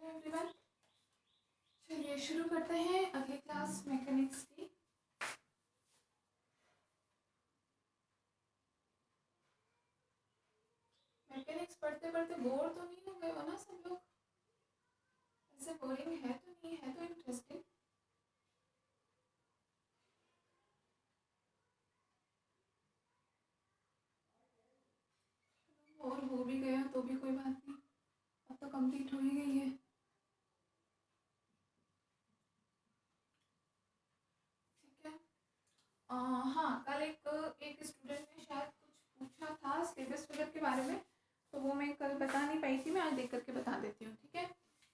Hello everyone, चलिए शुरू करते हैं अगली क्लास मैकेनिक्स की। मैकेनिक्स पढ़ते पढ़ते बोर तो नहीं हो गए हो ना सब लोग? ऐसे बोरिंग है तो नहीं है, तो इंटरेस्टिंग। और हो भी गया तो भी कोई बात नहीं, अब तो कंप्लीट हो ही गई है। ठीक है। हाँ, कल एक स्टूडेंट ने शायद कुछ पूछा था स्टेटस वगैरह के बारे में, तो वो मैं कल बता नहीं पाई थी, मैं आज देख करके बता देती हूँ। ठीक है।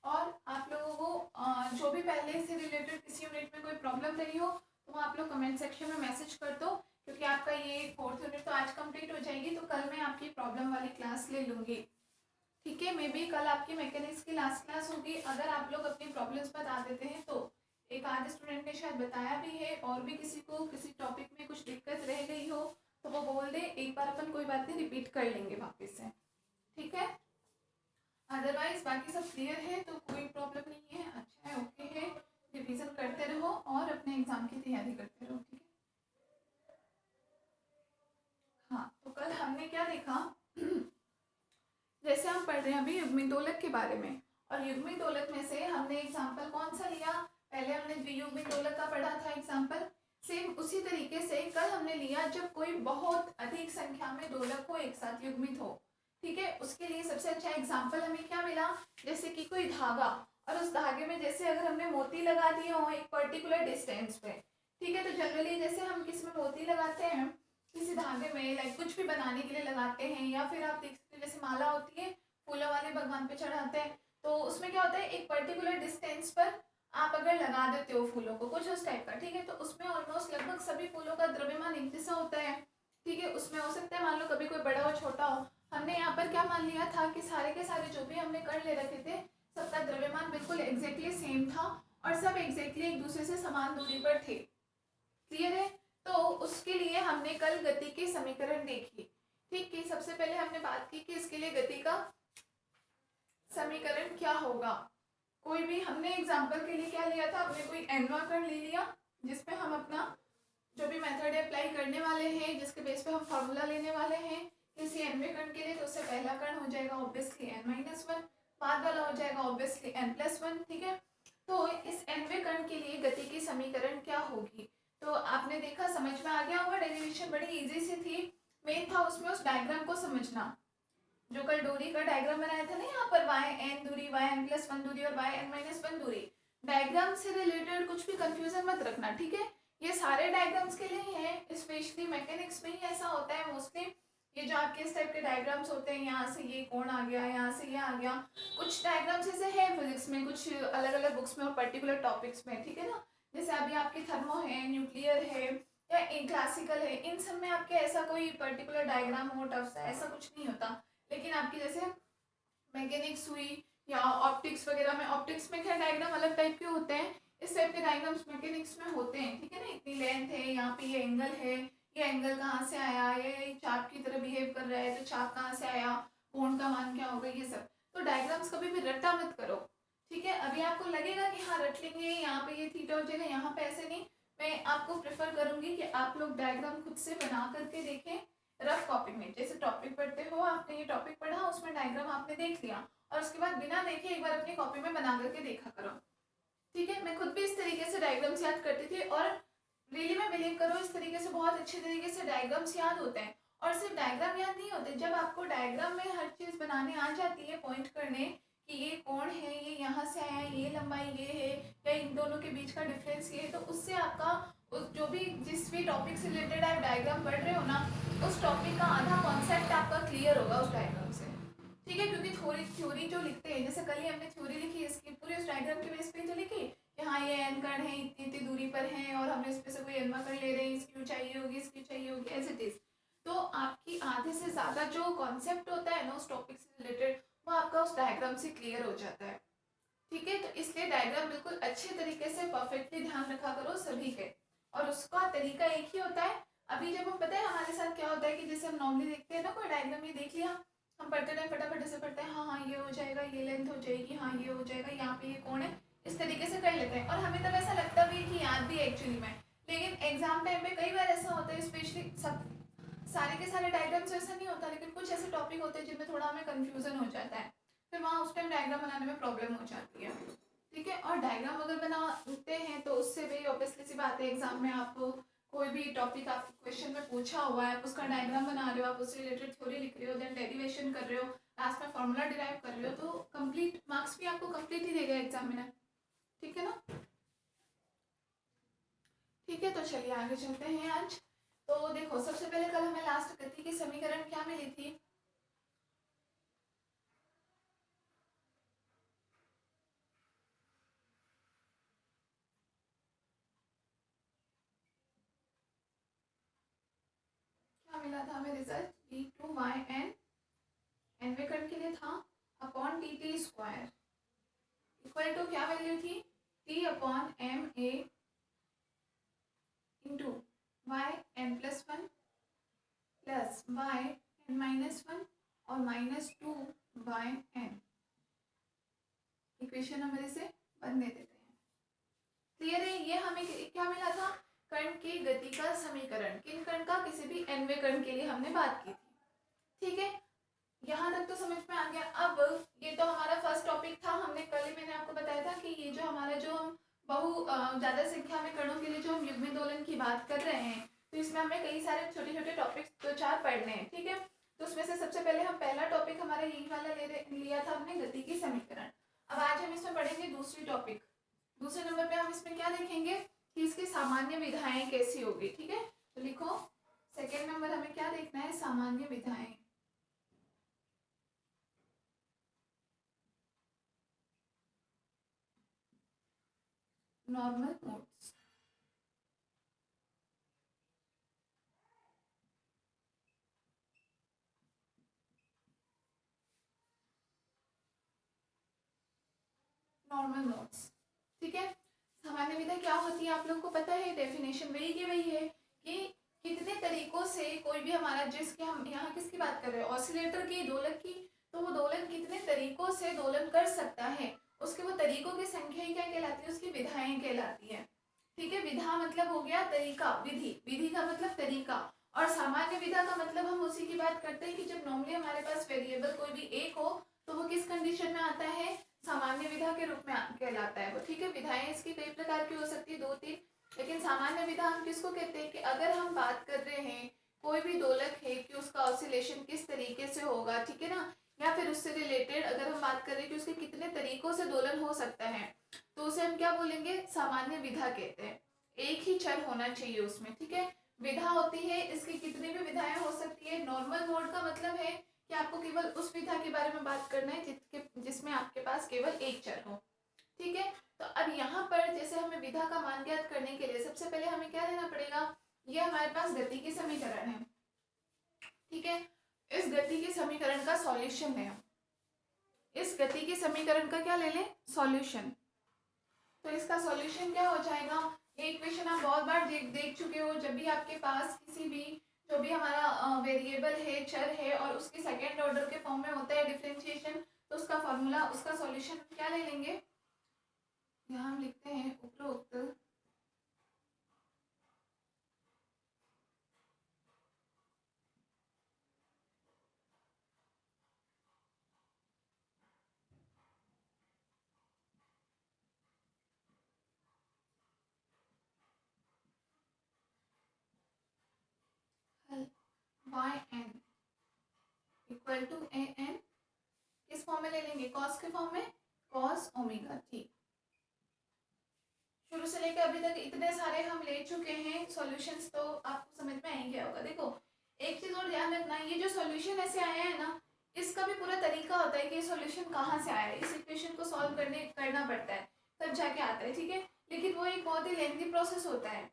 और आप लोगों को जो भी पहले से रिलेटेड किसी यूनिट में कोई प्रॉब्लम रही हो तो वो आप लोग कमेंट सेक्शन में मैसेज कर दो, क्योंकि आपका ये 4th यूनिट तो आज कंप्लीट हो जाएगी, तो कल मैं आपकी प्रॉब्लम वाली क्लास ले लूँगी। ठीक है। मे बी कल आपकी मैकेनिक्स की लास्ट क्लास होगी। अगर आप लोग अपनी प्रॉब्लम्स बता देते हैं तो एक आध स्टूडेंट ने शायद बताया भी है, और भी किसी को किसी टॉपिक में कुछ दिक्कत रह गई हो तो वो बोल दे, एक बार अपन कोई बात नहीं रिपीट कर लेंगे वापस से। ठीक है। अदरवाइज बाकी सब क्लियर है तो कोई प्रॉब्लम नहीं है, अच्छा है, ओके है। रिवीजन करते रहो और अपने एग्जाम की तैयारी करते रहो। ठीक है। हाँ, तो कल हमने क्या देखा जैसे हम पढ़ रहे हैं अभी युग्मी दोलक के बारे में, और युग्मी दोलक में से हमने एग्जाम्पल कौन सा लिया? पहले हमने द्वियुग्मी दोलक का पढ़ा था एग्जाम्पल। सेम उसी तरीके से कल हमने लिया जब कोई बहुत अधिक संख्या में दोलक हो एक साथ युग्मित हो। ठीक है। उसके लिए सबसे अच्छा एग्जाम्पल हमें क्या मिला? जैसे कि कोई धागा, और उस धागे में जैसे अगर हमने मोती लगा दिए हो एक पर्टिकुलर डिस्टेंस पे। ठीक है। तो जनरली जैसे हम किसी में मोती लगाते हैं किसी धागे में, लाइक कुछ भी बनाने के लिए लगाते हैं, या फिर आप देख सकते हो जैसे माला होती है फूलों वाले भगवान पे चढ़ाते हैं, तो उसमें क्या होता है एक पर्टिकुलर डिस्टेंस पर आप अगर लगा देते हो फूलों को कुछ उस टाइप का। ठीक है। तो उसमें ऑलमोस्ट लगभग सभी फूलों का द्रव्यमान एक जैसा होता है। ठीक है। उसमें हो सकता है मान लो कभी कोई बड़ा हो छोटा हो। हमने यहाँ पर क्या मान लिया था कि सारे के सारे जो भी हमने कर ले रखे थे सबका द्रव्यमान बिल्कुल एग्जैक्टली सेम था, और सब एग्जैक्टली एक दूसरे से समान दूरी पर थे। क्लियर है? तो उसके लिए हमने कल गति के समीकरण देखी। ठीक है। सबसे पहले हमने बात की कि इसके लिए गति का समीकरण क्या होगा। कोई भी हमने एग्जांपल के लिए क्या लिया था, हमने कोई एनवा कण ले लिया जिसपे हम अपना जो भी मेथड अप्लाई करने वाले हैं, जिसके बेस पे हम फॉर्मूला लेने वाले हैं किसी एनवे कण के लिए, तो उससे पहला कण हो जाएगा ऑब्वियसली n-1, बाद वाला हो जाएगा ऑब्वियसली n+1। ठीक है। तो इस एनवे कण के लिए गति की समीकरण क्या होगी? तो आपने देखा, समझ में आ गया होगा। डेरिवेशन बड़ी इजी सी थी, मेन था उसमें उस डायग्राम को समझना। जो कल डोरी का डायग्राम बनाया था ना, यहाँ पर yn दूरी, yn+1 दूरी और yn-1 दूरी, डायग्राम से रिलेटेड कुछ भी कंफ्यूजन मत रखना। ठीक है। ये सारे डायग्राम्स के लिए ही है, स्पेशली मैकेनिक्स में ही ऐसा होता है मोस्टली। ये जो आपके इस टाइप के डायग्राम्स होते हैं, यहाँ से ये कोण आ गया, यहाँ से ये आ गया, कुछ डायग्राम्स ऐसे है फिजिक्स में, कुछ अलग अलग बुक्स में और पर्टिकुलर टॉपिक्स में। ठीक है ना। जैसे अभी आपके थर्मो है, न्यूक्लियर है, या क्लासिकल है, इन सब में आपके ऐसा कोई पर्टिकुलर डायग्राम हो टफ सा, ऐसा कुछ नहीं होता। लेकिन आपकी जैसे मैकेनिक्स हुई या ऑप्टिक्स वगैरह में, ऑप्टिक्स में क्या डायग्राम अलग टाइप के होते हैं, इस टाइप के डायग्राम्स मैकेनिक्स में होते हैं। ठीक है ना। इतनी लेंथ है, यहाँ पे ये एंगल है, ये एंगल कहाँ से आया, ये चाप की तरह बिहेव कर रहा है तो चाप कहाँ से आया, कोण का मान क्या होगा, ये सब। तो डायग्राम्स कभी भी रट्टा मत करो। ठीक है। अभी आपको लगेगा कि हाँ रट लेंगे, यहाँ पे ये थीटा हो जाएगा, यहाँ पे ऐसे नहीं। मैं आपको प्रेफर करूंगी कि आप लोग डायग्राम खुद से बना करके देखें रफ कॉपी में। जैसे टॉपिक पढ़ते हो, आपने ये टॉपिक पढ़ा, उसमें डायग्राम आपने देख लिया, और उसके बाद बिना देखे एक बार अपनी कॉपी में बना करके देखा करो। ठीक है। मैं खुद भी इस तरीके से डायग्राम्स याद करती थी, और रियली में बिलीव करो इस तरीके से बहुत अच्छे तरीके से डायग्राम्स याद होते हैं। और सिर्फ डायग्राम याद नहीं होते, जब आपको डायग्राम में हर चीज़ बनाने आ जाती है, पॉइंट करने कि ये कौन है, ये यहाँ से आया, ये लंबाई ये है, या इन दोनों के बीच का डिफरेंस ये है, तो उससे आपका उस जो भी जिस भी टॉपिक से रिलेटेड आप डायग्राम पढ़ रहे हो ना, उस टॉपिक का आधा कॉन्सेप्ट आपका क्लियर होगा उस डायग्राम से। ठीक है। क्योंकि थ्योरी जो लिखते हैं, जैसे कल ही हमने थ्योरी लिखी, इसकी पूरी उस डायग्राम के बेस पे तो लिखी कि हाँ ये एन कण है, इतनी इतनी दूरी पर है, और हमने इसमें से कोई एनवा कण ले रहे हैं, इसकी ऊंचाई होगी, इसकी ऊंचाई होगी, एज इट इज। तो आपकी आधे से ज़्यादा जो कॉन्सेप्ट होता है ना उस टॉपिक से रिलेटेड, वो आपका उस डायग्राम से क्लियर हो जाता है। ठीक है। तो इसलिए डायग्राम बिल्कुल अच्छे तरीके से परफेक्टली ध्यान रखा करो सभी के, और उसका तरीका एक ही होता है। अभी जब हम, पता है हमारे साथ क्या होता है कि जैसे हम नॉर्मली देखते हैं ना कोई डायग्राम, ये देख लिया, हम पढ़ते टाइम फटाफट कैसे पढ़ते हैं, हाँ हाँ ये हो जाएगा, ये लेंथ हो जाएगी, हाँ ये हो जाएगा, यहाँ पे ये कौन है, इस तरीके से कर लेते हैं। और हमें तब ऐसा लगता भी है कि याद भी एक्चुअली में, लेकिन एग्जाम टाइम में कई बार ऐसा होता है, स्पेशली सब सारे के सारे डायग्राम्स ऐसा नहीं होता, लेकिन कुछ ऐसे टॉपिक होते हैं जिनमें थोड़ा हमें कन्फ्यूजन हो जाता है, फिर वहाँ उस टाइम डायग्राम बनाने में प्रॉब्लम हो जाती है। ठीक है, और डायग्राम अगर बनाते हैं तो उससे भी ऑब्वियसली सी बात है, एग्जाम में आप कोई भी टॉपिक आपके क्वेश्चन में पूछा हुआ है, उसका डायग्राम बना रहे हो, आप उससे रिलेटेड थ्योरी लिख रहे हो, देन डेरिवेशन कर रहे हो, लास्ट में फॉर्मूला डिराइव कर रहे हो, तो कंप्लीट मार्क्स भी आपको कंप्लीट ही देगा एग्जामिनर। ठीक है ना। ठीक है, तो चलिए आगे चलते हैं आज। तो देखो, सबसे पहले कल हमें लास्ट गति की समीकरण क्या मिली थी, क्या मिला था हमें रिजल्ट, d2y n विकर्ण के लिए था upon dt square equal to क्या वैल्यू थी, t upon M A into Y N plus one plus Y N minus one और minus two Y N. Equation number इसे वन दे देते हैं। क्लियर है, ये हमें क्या मिला था, कण की गति का समीकरण, किन कण का, किसी भी nवें कण के लिए हमने बात की थी। ठीक है, यहाँ तक तो समझ में आ गया। अब ये तो हमारा फर्स्ट टॉपिक था, हमने कल ही मैंने आपको बताया था कि ये जो हमारा जो हम ज्यादा संख्या में कणों के लिए जो हम युग्मी दोलन की बात कर रहे हैं, तो इसमें हमें कई सारे छोटे छोटे टॉपिक्स दो चार पढ़ने हैं। ठीक है, तो उसमें से सबसे पहले हम पहला टॉपिक हमारा यही वाला लिया था हमने, गति की समीकरण। अब आज हम इसमें पढ़ेंगे दूसरी टॉपिक। दूसरे नंबर पे हम इसमें क्या देखेंगे कि इसकी सामान्य विधाएं कैसी होगी। ठीक है, तो लिखो सेकेंड नंबर हमें क्या देखना है, सामान्य विधाएं। Normal modes. Normal modes. ठीक है, सामान्य विधा क्या होती है आप लोगों को पता है, डेफिनेशन वही की वही है कि कितने तरीकों से कोई भी हमारा, जिसके हम यहाँ किसकी बात कर रहे हैं, ऑसिलेटर की, दोलक की, तो वो दोलन कितने तरीकों से दोलन कर सकता है, उसके वो तरीकों की संख्या ही क्या कहलाती है, उसकी विधाएं कहलाती है। ठीक है, विधा मतलब हो गया तरीका, विधि, विधि का मतलब तरीका, और सामान्य विधा का मतलब हम उसी की बात करते हैं कि जब नॉर्मली हमारे पास वेरिएबल कोई भी एक हो तो वो किस कंडीशन में आता है, सामान्य विधा के रूप में कहलाता है वो। ठीक है, विधाएं इसकी कई प्रकार की हो सकती है, दो तीन, लेकिन सामान्य विधा हम किसको कहते हैं कि अगर हम बात कर रहे हैं कोई भी दोलक है कि उसका ऑसिलेशन किस तरीके से होगा, ठीक है ना, या फिर उससे रिलेटेड अगर हम बात करें कि उसके कितने तरीकों से दोलन हो सकता है, तो उसे हम क्या बोलेंगे, सामान्य विधा कहते हैं। एक ही चर होना चाहिए उसमें। ठीक है, विधा होती है, इसकी कितनी भी विधाएं हो सकती है। नॉर्मल मोड का मतलब है कि आपको केवल उस विधा के बारे में बात करना है जिसमें आपके पास केवल एक चर हो। ठीक है, तो अब यहाँ पर जैसे हमें विधा का मान ज्ञात करने के लिए सबसे पहले हमें क्या लेना पड़ेगा, ये हमारे पास गति की समीकरण है। ठीक है, इस गति के समीकरण का सॉल्यूशन है, इस गति के समीकरण का क्या ले लें, सॉल्यूशन। तो इसका सॉल्यूशन क्या हो जाएगा, ये इक्वेशन आप बहुत बार देख चुके हो, जब भी आपके पास किसी भी जो भी हमारा वेरिएबल है, चर है, और उसके सेकेंड ऑर्डर के फॉर्म में होता है डिफरेंशिएशन, तो उसका फॉर्मूला, उसका सॉल्यूशन क्या ले लेंगे, यहाँ हम लिखते हैं उपरोक्त y n equal to a n किस फॉर्म में ले लेंगे, कॉस के फॉर्म में, कॉस ओमेगा टी। शुरू से लेकर अभी तक इतने सारे हम ले चुके हैं सॉल्यूशंस, तो आपको समझ में आ ही गया होगा। देखो एक चीज और ध्यान रखना, ये जो सॉल्यूशन ऐसे आया है ना, इसका भी पूरा तरीका होता है कि ये सॉल्यूशन कहाँ से आया है, इस इक्वेशन को सॉल्व करना पड़ता है, तब जाके आता है। ठीक है, लेकिन वो एक बहुत ही लेंथी प्रोसेस होता है।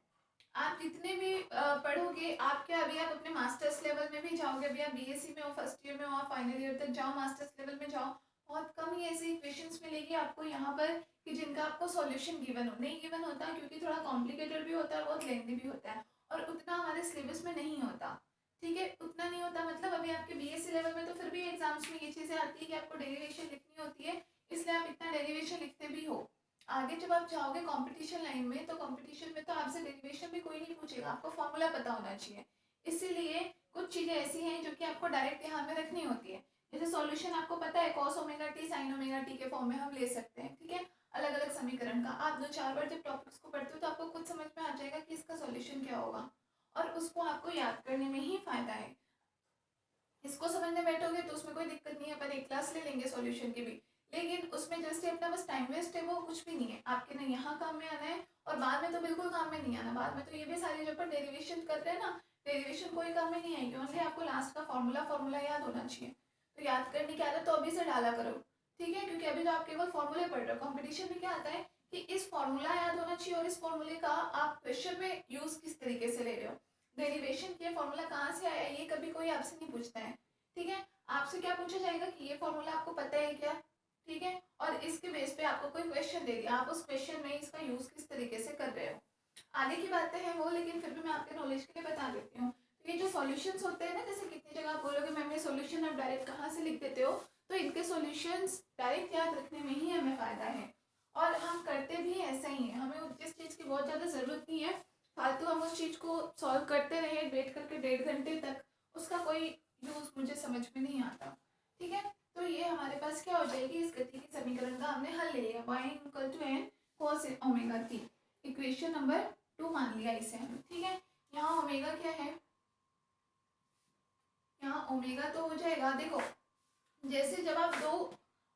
आप जितने भी पढ़ोगे, आप क्या, अभी आप अपने मास्टर्स लेवल में भी जाओगे, अभी आप बीएससी में हो, फर्स्ट ईयर में हो, आप फाइनल ईयर तक जाओ, मास्टर्स लेवल में जाओ, बहुत कम ही ऐसे इक्वेशंस मिलेगी आपको यहाँ पर कि जिनका आपको सॉल्यूशन गिवन हो, नहीं गिवन होता, क्योंकि थोड़ा कॉम्प्लिकेटेड भी होता है, बहुत लेंथी भी होता है, और उतना हमारे सिलेबस में नहीं होता। ठीक है, उतना नहीं होता। मतलब अभी आपके बीएससी लेवल में तो फिर भी एग्जाम्स में ये चीज़ें आती है कि आपको डेरिवेशन लिखनी होती है, इसलिए आप इतना डेरिवेशन लिखते भी हो। आगे जब आप जाओगे कंपटीशन लाइन में, तो कंपटीशन में तो आपसे डेरिवेशन भी कोई नहीं पूछेगा, आपको फॉर्मूला पता होना चाहिए। इसीलिए कुछ चीज़ें ऐसी हैं जो कि आपको डायरेक्ट यहाँ में रखनी होती है। जैसे सॉल्यूशन आपको पता है cos omega T sine omega T के फॉर्म में हम ले सकते हैं, ठीक है, अलग अलग समीकरण का। आप 2-4 बार जब टॉपिक्स को पढ़ते हो तो आपको खुद समझ में आ जाएगा कि इसका सॉल्यूशन क्या होगा, और उसको आपको याद करने में ही फायदा है। इसको समझने बैठोगे तो उसमें कोई दिक्कत नहीं है, अपन एक क्लास ले लेंगे सॉल्यूशन की भी, लेकिन उसमें जस्ट अपना बस टाइम वेस्ट है, वो कुछ भी नहीं है। आपके ना यहाँ काम में आना है, और बाद में तो बिल्कुल काम में नहीं आना। बाद में तो ये भी सारी जो अपन डेरिवेशन कर रहे हैं ना, डेरिवेशन कोई काम में नहीं आएगी। ओनली आपको लास्ट का फॉर्मूला याद होना चाहिए। तो याद करने की आदत तो अभी से डाला करो, ठीक है, क्योंकि अभी तो आप केवल फॉर्मूले पढ़ रहे हो। कॉम्पिटिशन में क्या आता है कि इस फॉर्मूला याद होना चाहिए, और इस फॉर्मूले का आप क्वेश्चन में यूज किस तरीके से ले रहे हो। डेरिवेशन के फॉर्मूला कहाँ से आया ये कभी कोई आपसे नहीं पूछता है, ठीक है। आपसे क्या पूछा जाएगा कि ये फॉर्मूला आपको पता है क्या, ठीक है, और इसके बेस पे आपको कोई क्वेश्चन दे दिया, आप उस क्वेश्चन में इसका यूज किस तरीके से कर रहे हो। आगे की बातें हैं वो, लेकिन फिर भी मैं आपके नॉलेज के लिए बता देती हूँ। तो ये जो सॉल्यूशंस होते हैं ना, जैसे कितनी जगह आप बोलोगे मैम ये सॉल्यूशन आप डायरेक्ट कहाँ से लिख देते हो, तो इनके सॉल्यूशंस डायरेक्ट याद रखने में ही हमें फायदा है, और हम करते भी ऐसा ही है। हमें जिस चीज़ की बहुत ज़्यादा ज़रूरत नहीं है, फालतू हम उस चीज़ को सॉल्व करते रहे वेट करके 1.5 घंटे तक, उसका कोई यूज मुझे समझ में नहीं आता, ठीक है। तो ये हमारे पास क्या हो जाएगी, इस गति के समीकरण का हमने हल ले लिया, y equal to n cos omega T, equation number 2 मान लिया इसे हमने, ठीक है। यहाँ ओमेगा क्या है, यहाँ ओमेगा तो हो जाएगा, देखो जैसे जब आप दो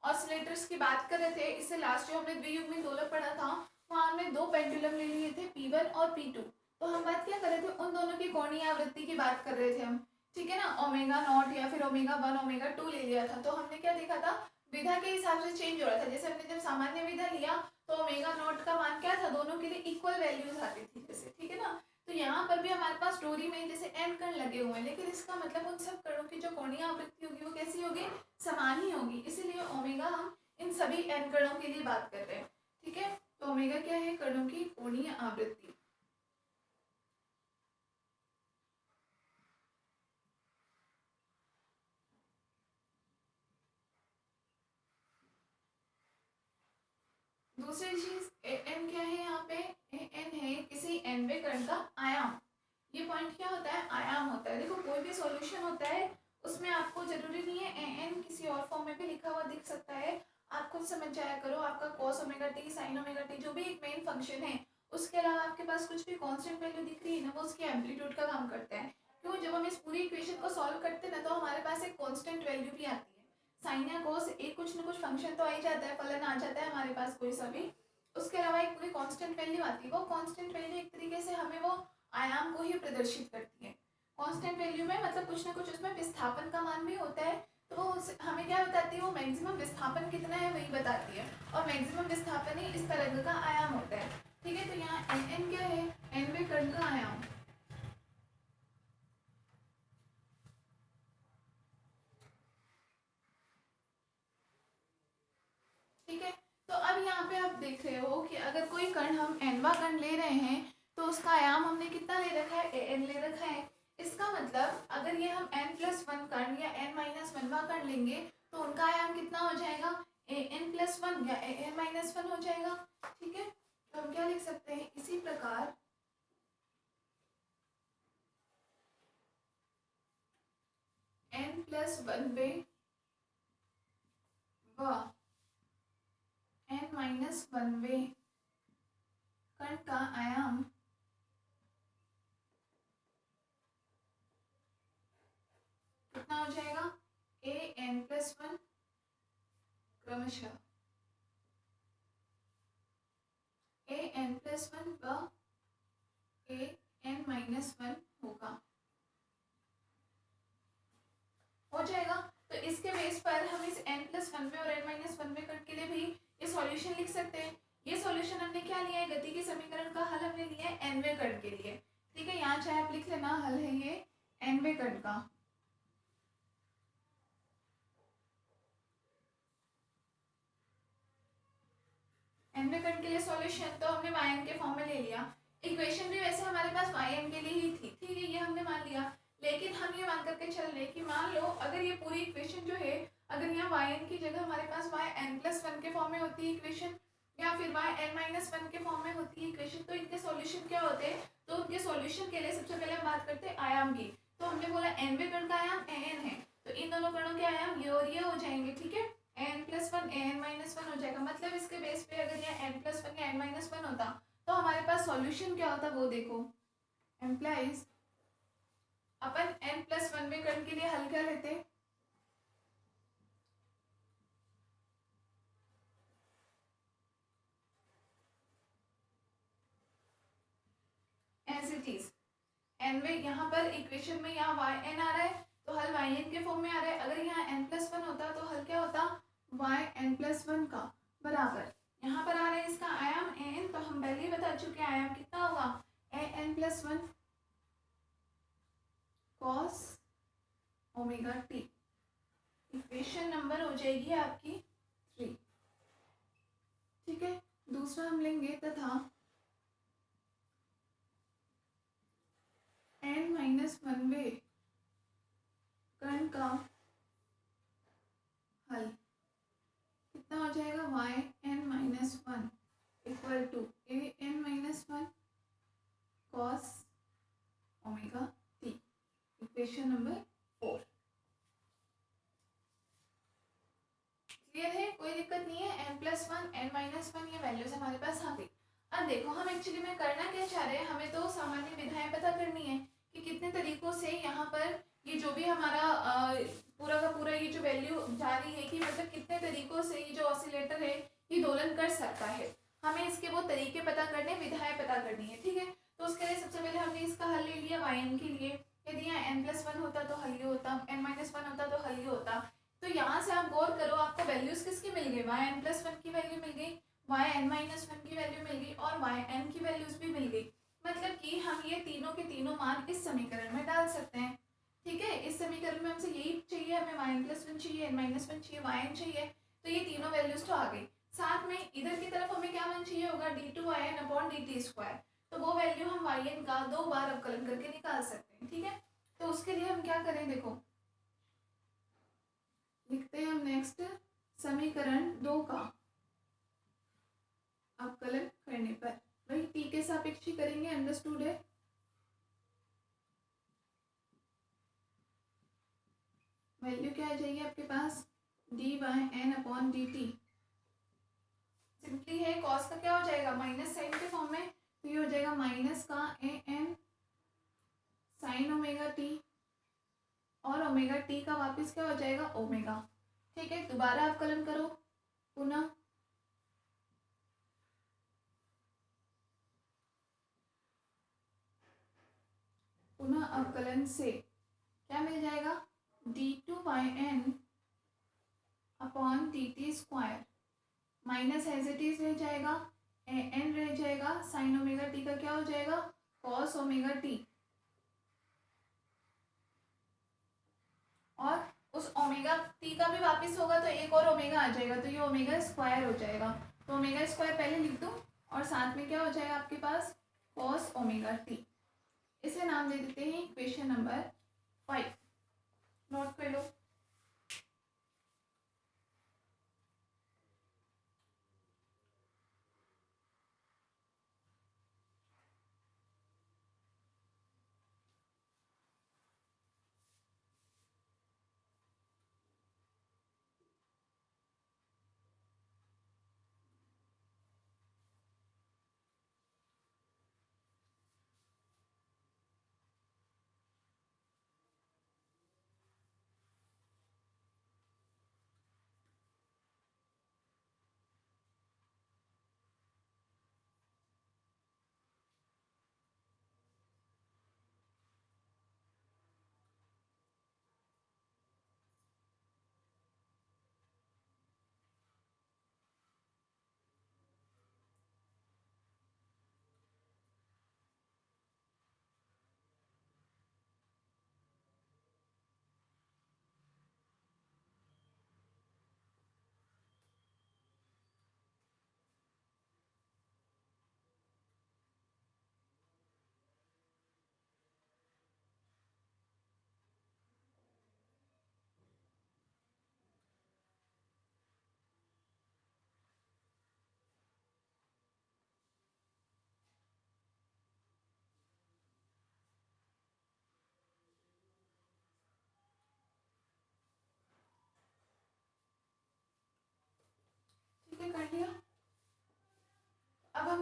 ऑसिलेटर्स की बात कर रहे थे, इससे लास्ट जो हमने द्वियुग्मिक दोलक पढ़ा था, वहाँ हमने दो पेंडुलम ले लिए थे P1 और P2। तो हम बात क्या कर रहे थे, उन दोनों की कोणीय आवृत्ति की बात कर रहे थे हम, ठीक है ना। ओमेगा नॉट या फिर ओमेगा 1 ओमेगा 2 ले लिया था। तो हमने क्या देखा था, विधा के हिसाब से चेंज हो रहा था। जैसे हमने जब सामान्य विधा लिया तो ओमेगा नॉट का मान क्या था, दोनों के लिए इक्वल वैल्यूज आती थी जैसे, ठीक है ना। तो यहाँ पर भी हमारे पास स्टोरी में जैसे एन कण लगे हुए हैं, लेकिन इसका मतलब उन सब कणों की जो कोणीय आवृत्ति होगी वो कैसी होगी, समान ही होगी। इसीलिए ओमेगा हम इन सभी एन कणों के लिए बात कर रहे हैं, ठीक है। तो ओमेगा क्या है, कणों की कोणीय आवृत्ति। दूसरी चीज एन क्या है, यहाँ पे एन है किसी nवें कण का आयाम। ये पॉइंट क्या होता है, आयाम होता है। देखो कोई भी सॉल्यूशन होता है उसमें आपको जरूरी नहीं है एन किसी और फॉर्म में भी लिखा हुआ दिख सकता है, आप खुद समझ जाया करो। आपका cos omega T sine omega T जो भी एक मेन फंक्शन है, उसके अलावा आपके पास कुछ भी कांस्टेंट वैल्यू दिख रही है ना, वो उसकी एम्पलीट्यूड का काम करता है। क्यों, जब हम इस पूरी इक्वेशन को सॉल्व करते हैं ना, तो हमारे पास एक कांस्टेंट वैल्यू भी आती है। साइन या कॉस एक कुछ ना कुछ फंक्शन तो आ ही जाता है, फलन आ जाता है हमारे पास कोई सा भी, उसके अलावा एक पूरी कांस्टेंट वैल्यू आती है। वो कांस्टेंट वैल्यू एक तरीके से हमें वो आयाम को ही प्रदर्शित करती है। कांस्टेंट वैल्यू में मतलब कुछ ना कुछ उसमें विस्थापन का मान भी होता है, तो वो हमें क्या बताती है, वो मैक्सिमम विस्थापन कितना है वही बताती है, और मैक्सिमम विस्थापन ही इस तरंग का आयाम होता है, ठीक है। तो यहाँ एन क्या है, nवें कण का आयाम, ठीक है। तो अब यहाँ पे आप देख रहे हो कि अगर कोई कण हम nवां कण ले रहे हैं तो उसका आयाम हमने कितना ले रखा है, an ले रखा है। इसका मतलब अगर ये हम n+1 कण या n-1वां कण लेंगे तो उनका आयाम कितना हो जाएगा, an+1 या an-1 हो जाएगा, ठीक है। तो हम क्या लिख सकते हैं, इसी प्रकार n+1 व n-1 कण का आयाम कितना हो जाएगा, an+1 क्रमशः an+1 व an-1 होगा, हो जाएगा। तो इसके बेस पर हम इस n+1 और n-1 कण के लिए भी ये सॉल्यूशन लिख सकते हैं। ये सॉल्यूशन हमने क्या लिया है, गति के समीकरण का हल हमने लिया है nवें कण के लिए, ठीक है। यहाँ चाहे आप लिख लेना, हल है ये nवें कण का। nवें कण के लिए सॉल्यूशन तो हमने yn के फॉर्म में ले लिया। इक्वेशन भी वैसे हमारे पास yn के लिए ही थी, ठीक है, ये हमने मान लिया। लेकिन हम ये मान करके चल रहे हैं कि मान लो अगर ये पूरी इक्वेशन जो है, अगर यहाँ वाई एन की जगह हमारे पास वाई एन प्लस वन के फॉर्म में होती है इक्वेशन, या फिर वाई एन माइनस वन के फॉर्म में होती है इक्वेशन, तो इनके सॉल्यूशन क्या होते हैं? तो उनके सॉल्यूशन के लिए सबसे पहले हम बात करते हैं आयाम की। तो हमने बोला nवें कण का आयाम an है, तो इन दोनों कणों के आयाम ये और ये हो जाएंगे, ठीक है। n plus one an minus one हो जाएगा, मतलब इसके बेस पे अगर यह n प्लस वन या n माइनस वन होता तो हमारे पास सॉल्यूशन क्या होता वो देखो। एम्प्लाइज अपन n प्लस वन में कण के लिए हल क्या लेते? एज इट इज एन में यहाँ पर इक्वेशन में यहाँ वाई एन आ रहा है तो हल वाई एन के फॉर्म में आ रहा है। अगर यहाँ एन प्लस वन होता तो हल क्या होता? वाई एन प्लस वन का बराबर यहाँ पर आ रहा है इसका आयाम एन, तो हम पहले ही बता चुके हैं आयाम कितना होगा A N plus one cos omega T. Equation number हो जाएगी आपकी 3, ठीक है। दूसरा हम लेंगे तथा n माइनस वनवे कण का हल कितना हो जाएगा? Y N minus one equal to a n minus one cos omega T. Equation number 4 clear है, कोई दिक्कत नहीं है। n plus one n minus one ये वैल्यूज हमारे पास आ गई। अब देखो हम एक्चुअली में करना क्या चाह रहे हैं, हमें तो सामान्य विधाएं पता करनी है कि कितने तरीकों से यहाँ पर ये जो भी हमारा पूरा का पूरा ये जो वैल्यू जा रही है कि मतलब कितने तरीकों से ये जो ऑसिलेटर है ये दोलन कर सकता है। हमें इसके वो तरीके पता करने, विधाएं पता करनी है, ठीक है। तो उसके लिए सबसे पहले हमने इसका हल ले लिया वाई एन के लिए। यदि यहाँ एन प्लस वन होता तो हल ये होता, एन माइनस वन होता तो हल ये होता। तो यहाँ से आप गौर करो, आपको वैल्यूज किसकी मिल गई? वाई एन प्लस वन की वैल्यू मिल गई, वाई एन माइनस वन की वैल्यू मिल गई और वाई एन की वैल्यूज भी मिल गई। मतलब कि हम ये तीनों के तीनों मान इस समीकरण में डाल सकते हैं, ठीक है। इस समीकरण में हमसे यही चाहिए, हमें वाई एन प्लस वन चाहिए, एन माइनस वन चाहिए, वाई एन चाहिए, तो ये तीनों वैल्यूज तो आ गई। साथ में इधर की तरफ हमें क्या मान चाहिए होगा? D two Y n upon D t square. तो वो वैल्यू हम वाई एन का 2 बार अवकलन करके निकाल सकते हैं, ठीक है। तो उसके लिए हम क्या करें, देखो लिखते हैं हम नेक्स्ट समीकरण 2 का अवकलन करने पर वही टी के सापेक्ष ही करेंगे, अंडरस्टूड है। वैल्यू क्या आ जाएगी आपके पास? D by N upon D T. Simply है, कॉस का क्या हो जाएगा? माइनस साइन के फॉर्म में, तो ये हो जाएगा माइनस का A N sine omega T और ओमेगा टी का वापस क्या हो जाएगा? ओमेगा, ठीक है। दोबारा अवकलन करो पुनः, पुनः अवकलन से क्या मिल जाएगा? D two Y n upon D t square minus as it is रह जाएगा, ए एन रह जाएगा, साइन ओमेगा टी का क्या हो जाएगा? कॉस ओमेगा टी, और उस ओमेगा टी का भी वापस होगा तो एक और ओमेगा आ जाएगा, तो ये ओमेगा स्क्वायर हो जाएगा। तो ओमेगा स्क्वायर पहले लिख दो और साथ में क्या हो जाएगा आपके पास? Cos omega T. इसे नाम दे देते हैं इक्वेशन नंबर 5। नोट कर लो।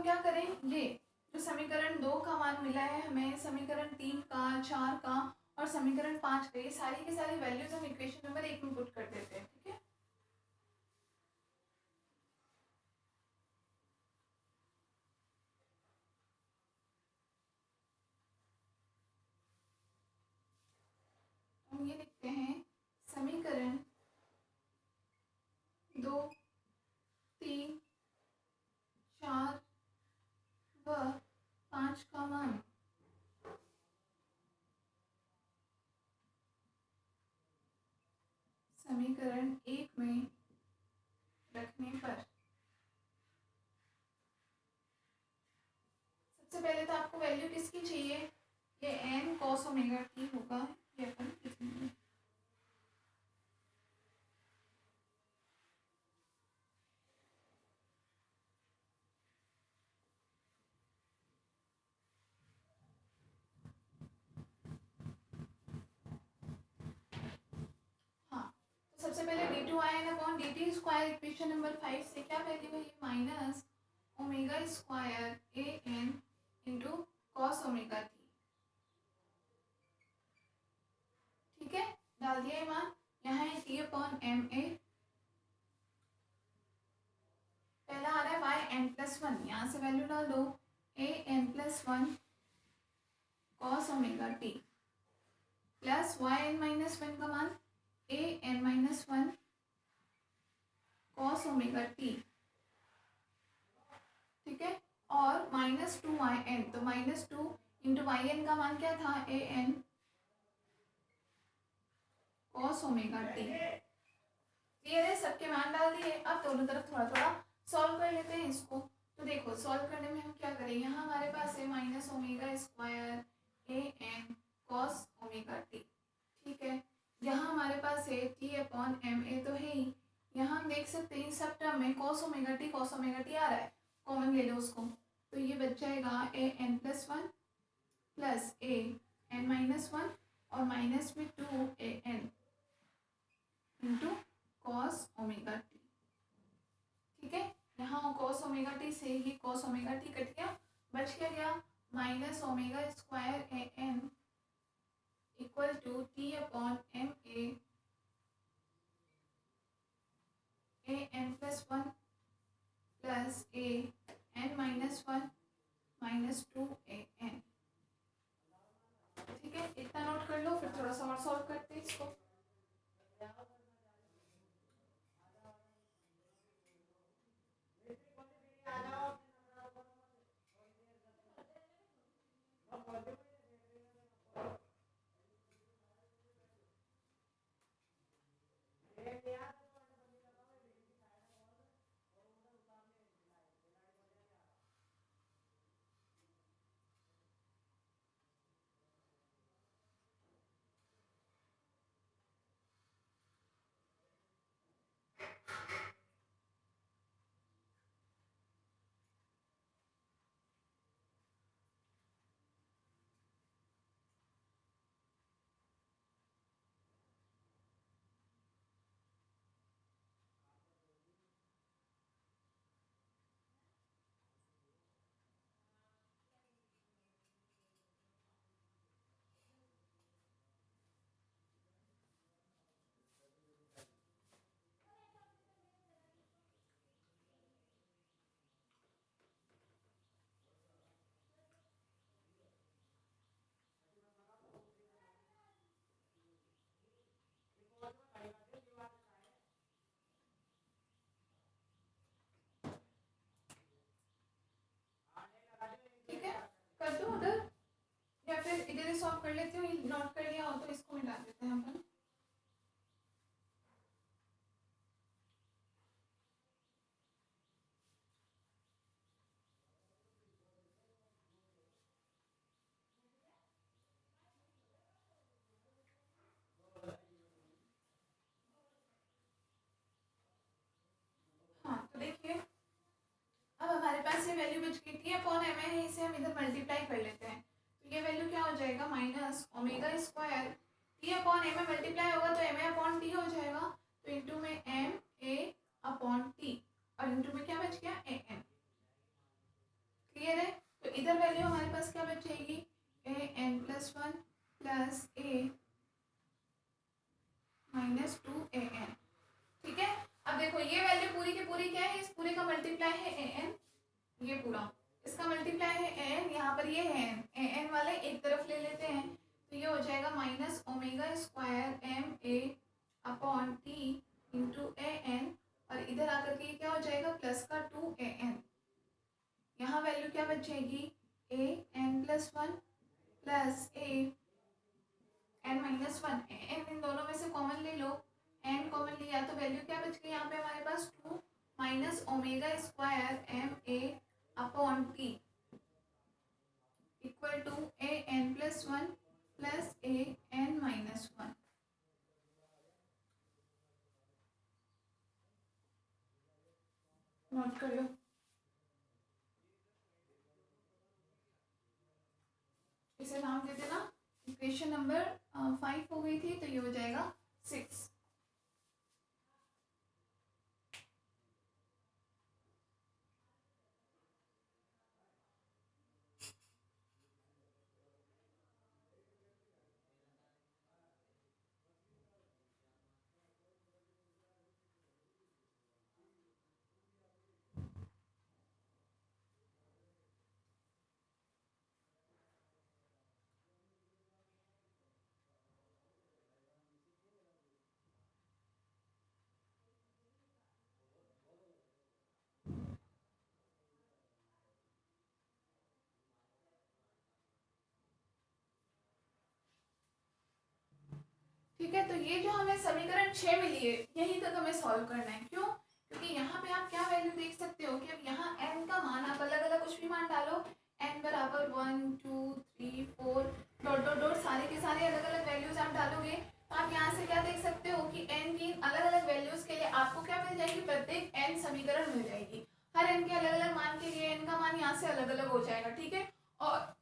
हम क्या करें, ये जो समीकरण 2 का मान मिला है हमें, समीकरण 3 का, 4 का और समीकरण 5 का, ये सारी की सारी वैल्यूज हम इक्वेशन नंबर 1 में पुट कर देते हैं। ठीक है, हम ये लिखते हैं समीकरण 2, 3, 4 व 5 का मान समीकरण 1 में रखने पर सबसे पहले तो आपको वैल्यू किसकी चाहिए, ये n cos ओमेगा t होगा, ये अपन लिखेंगे। हाँ, तो सबसे पहले d2in/dt² इक्वेशन नंबर 5 से क्या वैल्यू है, ये minus omega square an into cos omega t। ठीक है, डाल दिया ये मान, यहाँ है t/ma, पहला आ रहा है yn+1, यहाँ से वैल्यू डाल दो an+1 cos omega t plus yn-1 का मान an-1 कॉस ओमेगा t। ठीक है, और -2yn, तो -2 इंटू yn का मान क्या था, an cos omega t। Clear है, सबके मान डाल दिए। अब दोनों तरफ थोड़ा थोड़ा सॉल्व कर लेते हैं इसको। तो देखो सॉल्व करने में हम क्या करें, यहाँ हमारे पास है -ओमेगा² an कॉस ओमेगा t। ठीक है, यहाँ हमारे पास है t/ma तो है ही, यहाँ हम देख सकते हैं सब टर्म में cos ओमेगा t आ रहा है, कॉमन ले लो उसको, तो ये बच जाएगा an+1 प्लस an-1 और माइनस में 2an into cos omega t। ठीक है, यहाँ कॉस ओमेगा t से ये कॉस ओमेगा t कट गया, बच क्या गया -ओमेगा² an equal to t/ma an+1 plus an-1 minus 2an। ठीक है, इतना नोट कर लो, फिर थोड़ा सा और सॉल्व करते हैं इसको। ठीक है, कर दो उधर, या फिर इधर ही सॉल्व कर लेती हूँ, नोट कर लिया हो तो इसको मिटा देते हैं अपन। हाँ, तो देखिए अब हमारे पास ये वैल्यू बच गई t/ma है, इसे हम इधर मल्टीप्लाई कर लेते हैं, तो ये वैल्यू क्या हो जाएगा, -ओमेगा² t/ma मल्टीप्लाई होगा तो ma/t हो जाएगा, तो इंटू में ma/t और इंटू में क्या बच गया an। इधर वैल्यू हमारे पास क्या बचेगी, an+1 प्लस a -2an। ठीक है, अब देखो ये वैल्यू पूरी की पूरी क्या है, इस पूरे का मल्टीप्लाई है an, ये पूरा इसका मल्टीप्लाई है an, यहाँ पर ये है an वाले एक तरफ ले लेते हैं तो ये हो जाएगा -ω²ma/t इंटू an, और इधर आकर के क्या हो जाएगा प्लस का 2an। यहाँ वैल्यू क्या बचेगी, an+1 प्लस an-1। n इन दोनों में से कॉमन ले लो, n कॉमन लिया तो वैल्यू क्या बच गई यहाँ पे हमारे पास 2 -ω²ma/t equal to an+1 plus an-1। Note कर लो, इसे नाम दे देना। इक्वेशन नंबर 5 हो गई थी तो ये हो जाएगा 6। ठीक है, तो ये जो हमें समीकरण 6 मिली है यहीं तक हमें सॉल्व करना है। क्यों? क्योंकि यहाँ पे आप क्या वैल्यू देख सकते हो कि अब यहाँ n का मान आप अलग अलग कुछ भी मान डालो, n बराबर 1 2 3 4 डॉट डॉट डॉट सारे के सारे अलग अलग वैल्यूज आप डालोगे तो आप यहाँ से क्या देख सकते हो कि n की अलग अलग वैल्यूज के लिए आपको क्या मिल जाएगी, प्रत्येक n समीकरण मिल जाएगी। हर n के अलग अलग मान के लिए n का मान यहाँ से अलग अलग हो जाएगा। ठीक है, और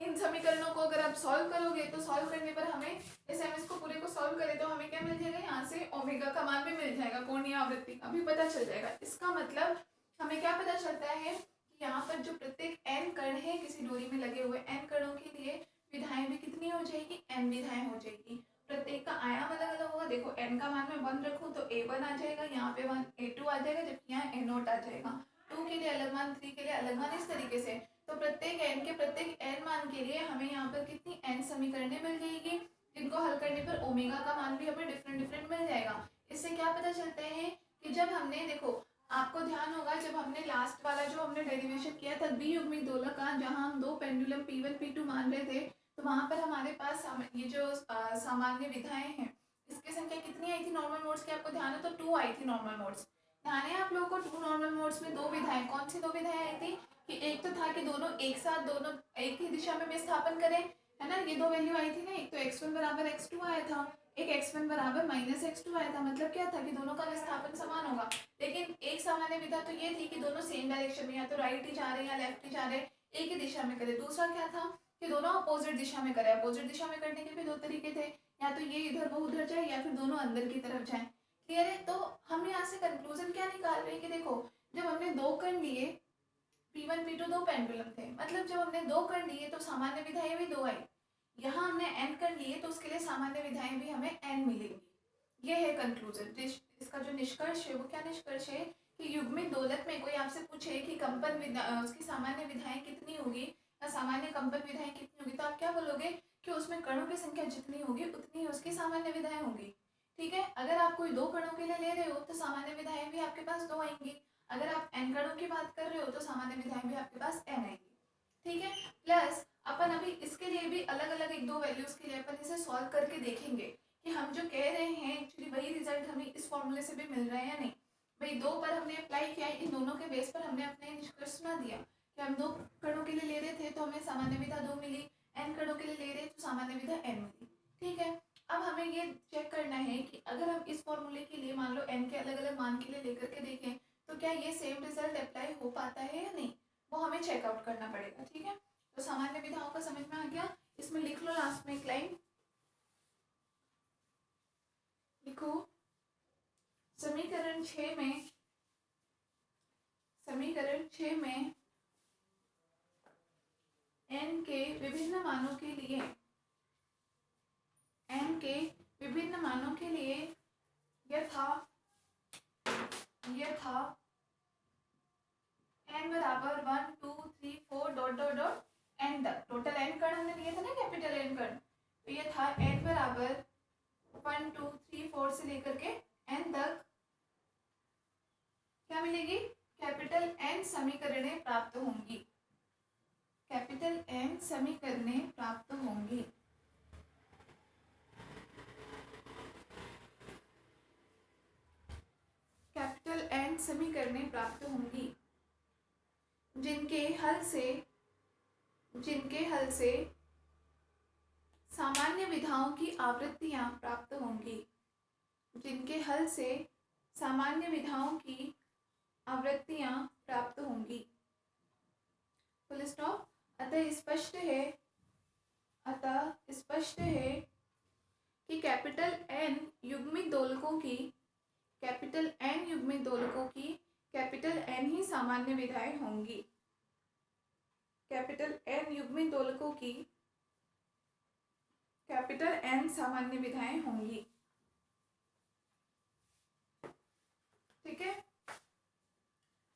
इन समीकरणों को अगर आप सॉल्व करोगे तो सॉल्व करने पर हमें, जैसे हम इसको पूरे को सॉल्व करें तो हमें क्या मिल जाएगा, यहाँ से ओमेगा का मान भी मिल जाएगा, कोणीय आवृत्ति का भी पता चल जाएगा। इसका मतलब हमें क्या पता चलता है कि यहाँ पर जो प्रत्येक n कण है किसी डोरी में लगे हुए n कणों के लिए विधाएं भी कितनी हो जाएगी, n विधाएं हो जाएगी। प्रत्येक का आयाम अलग अलग होगा। देखो n का मान मैं 1 रखूँ तो a1 आ जाएगा, यहाँ पे 1 a2 आ जाएगा, जबकि यहाँ a0 आ जाएगा। 2 के लिए अलग मान, 3 के लिए अलग मान, इस तरीके से। तो प्रत्येक n के प्रत्येक n मान के लिए हमें यहाँ पर कितनी n समीकरणें मिल जाएगी, जिनको हल करने पर ओमेगा का मान भी हमें डिफरेंट डिफरेंट मिल जाएगा। इससे क्या पता चलता है कि जब हमने, देखो आपको ध्यान होगा जब हमने लास्ट वाला जो हमने डेरिवेशन किया था द्वियुग्मिक दोलक का, जहाँ हम दो पेंडुलम P1 P2 मान रहे थे, तो वहां पर हमारे पास ये जो सामान्य विधाएं हैं इसकी संख्या कितनी आई थी नॉर्मल मोड्स की, आपको ध्यान है तो 2 आई थी नॉर्मल मोड्स। ध्यान है आप लोगों को 2 नॉर्मल मोड्स में 2 विधाएं, कौन सी 2 विधाएं आई थी कि एक तो था कि दोनों एक साथ दोनों एक ही दिशा में विस्थापन करें, है ना, ये 2 वैल्यू आई थी ना। एक तो x1 बराबर x2 आया था, एक x1 बराबर -x2 आया था। मतलब क्या था कि दोनों का विस्थापन समान होगा। लेकिन एक सामान्य विधा तो ये थी कि दोनों सेम डायरेक्शन में, या तो राइट ही जा रहे हैं या लेफ्ट ही जा रहे हैं, एक ही दिशा में करे। दूसरा क्या था कि दोनों अपोजिट दिशा में करे। अपोजिट दिशा में करने के भी 2 तरीके थे, या तो ये इधर वो उधर जाए या फिर दोनों अंदर की तरफ जाए। क्लियर है? तो हम यहाँ से कंक्लूजन क्या निकाल रहे हैं कि देखो जब हमने 2 कण लिए, P1 P2 2 पेंडुलम थे, मतलब जब हमने 2 कण लिए तो सामान्य विधाएं भी 2 आई। यहाँ हमने n कण लिए तो उसके लिए सामान्य विधाएं भी हमें n मिलेंगी। ये है कंक्लूजन। इसका जो निष्कर्ष है वो क्या निष्कर्ष है कि युग्मित दोलक में कोई आपसे पूछे कि कंपन उसकी सामान्य विधाएं कितनी होगी या सामान्य कंपन विधाएं कितनी होगी, तो आप क्या बोलोगे कि उसमें कणों की संख्या जितनी होगी उतनी ही उसकी सामान्य विधाएं होगी। ठीक है, अगर आप कोई 2 कणों के लिए ले रहे हो तो सामान्य विधाएं भी आपके पास 2 आएंगी। अगर आप n कणों की बात कर रहे हो तो सामान्य विधाएं भी आपके पास n आएंगी। ठीक है, प्लस अपन अभी इसके लिए भी अलग अलग 1-2 वैल्यूज के लिए अपन इसे सॉल्व करके देखेंगे कि हम जो कह रहे हैं एक्चुअली वही रिजल्ट हमें इस फॉर्मूले से भी मिल रहा है या नहीं। भाई 2 पर हमने अप्लाई किया, इन दोनों के बेस पर हमने अपने निष्कर्ष सुना दिया कि हम 2 कणों के लिए ले रहे थे तो हमें सामान्य विधा 2 मिली, n कणों के लिए ले रहे तो सामान्य विधा n मिली। ठीक है, अब हमें ये चेक करना है कि अगर हम इस फॉर्मूले के लिए मान लो n के अलग अलग मान के लिए लेकर के देखें तो क्या ये सेम रिजल्ट अप्लाई हो पाता है या नहीं, वो हमें चेकआउट करना पड़ेगा। ठीक है, तो सामान्य विधाओं का समझ में आ गया। इसमें लिख लो लास्ट में एक लाइन, लिखो समीकरण 6 में n के विभिन्न मानों के लिए यथा n बराबर 1 2 3 4 डॉट डॉट डॉट n तक, टोटल n कण हमने लिए थे ना, कैपिटल n कण, तो ये था n बराबर 1 2 3 4 से लेकर के n तक क्या मिलेगी, कैपिटल n समीकरणें प्राप्त होंगी, कैपिटल n समीकरणें प्राप्त होंगी। कैपिटल n समीकरणें प्राप्त होंगी जिनके हल से सामान्य विधाओं की आवृत्तियां प्राप्त होंगी, जिनके हल से सामान्य विधाओं की आवृत्तियां प्राप्त होंगी। Full stop. अतः स्पष्ट है कि कैपिटल n युग्मित दोलकों की कैपिटल n ही सामान्य विधाएं होंगी, कैपिटल n युग्मित दोलकों की कैपिटल n सामान्य विधाएं होंगी। ठीक है,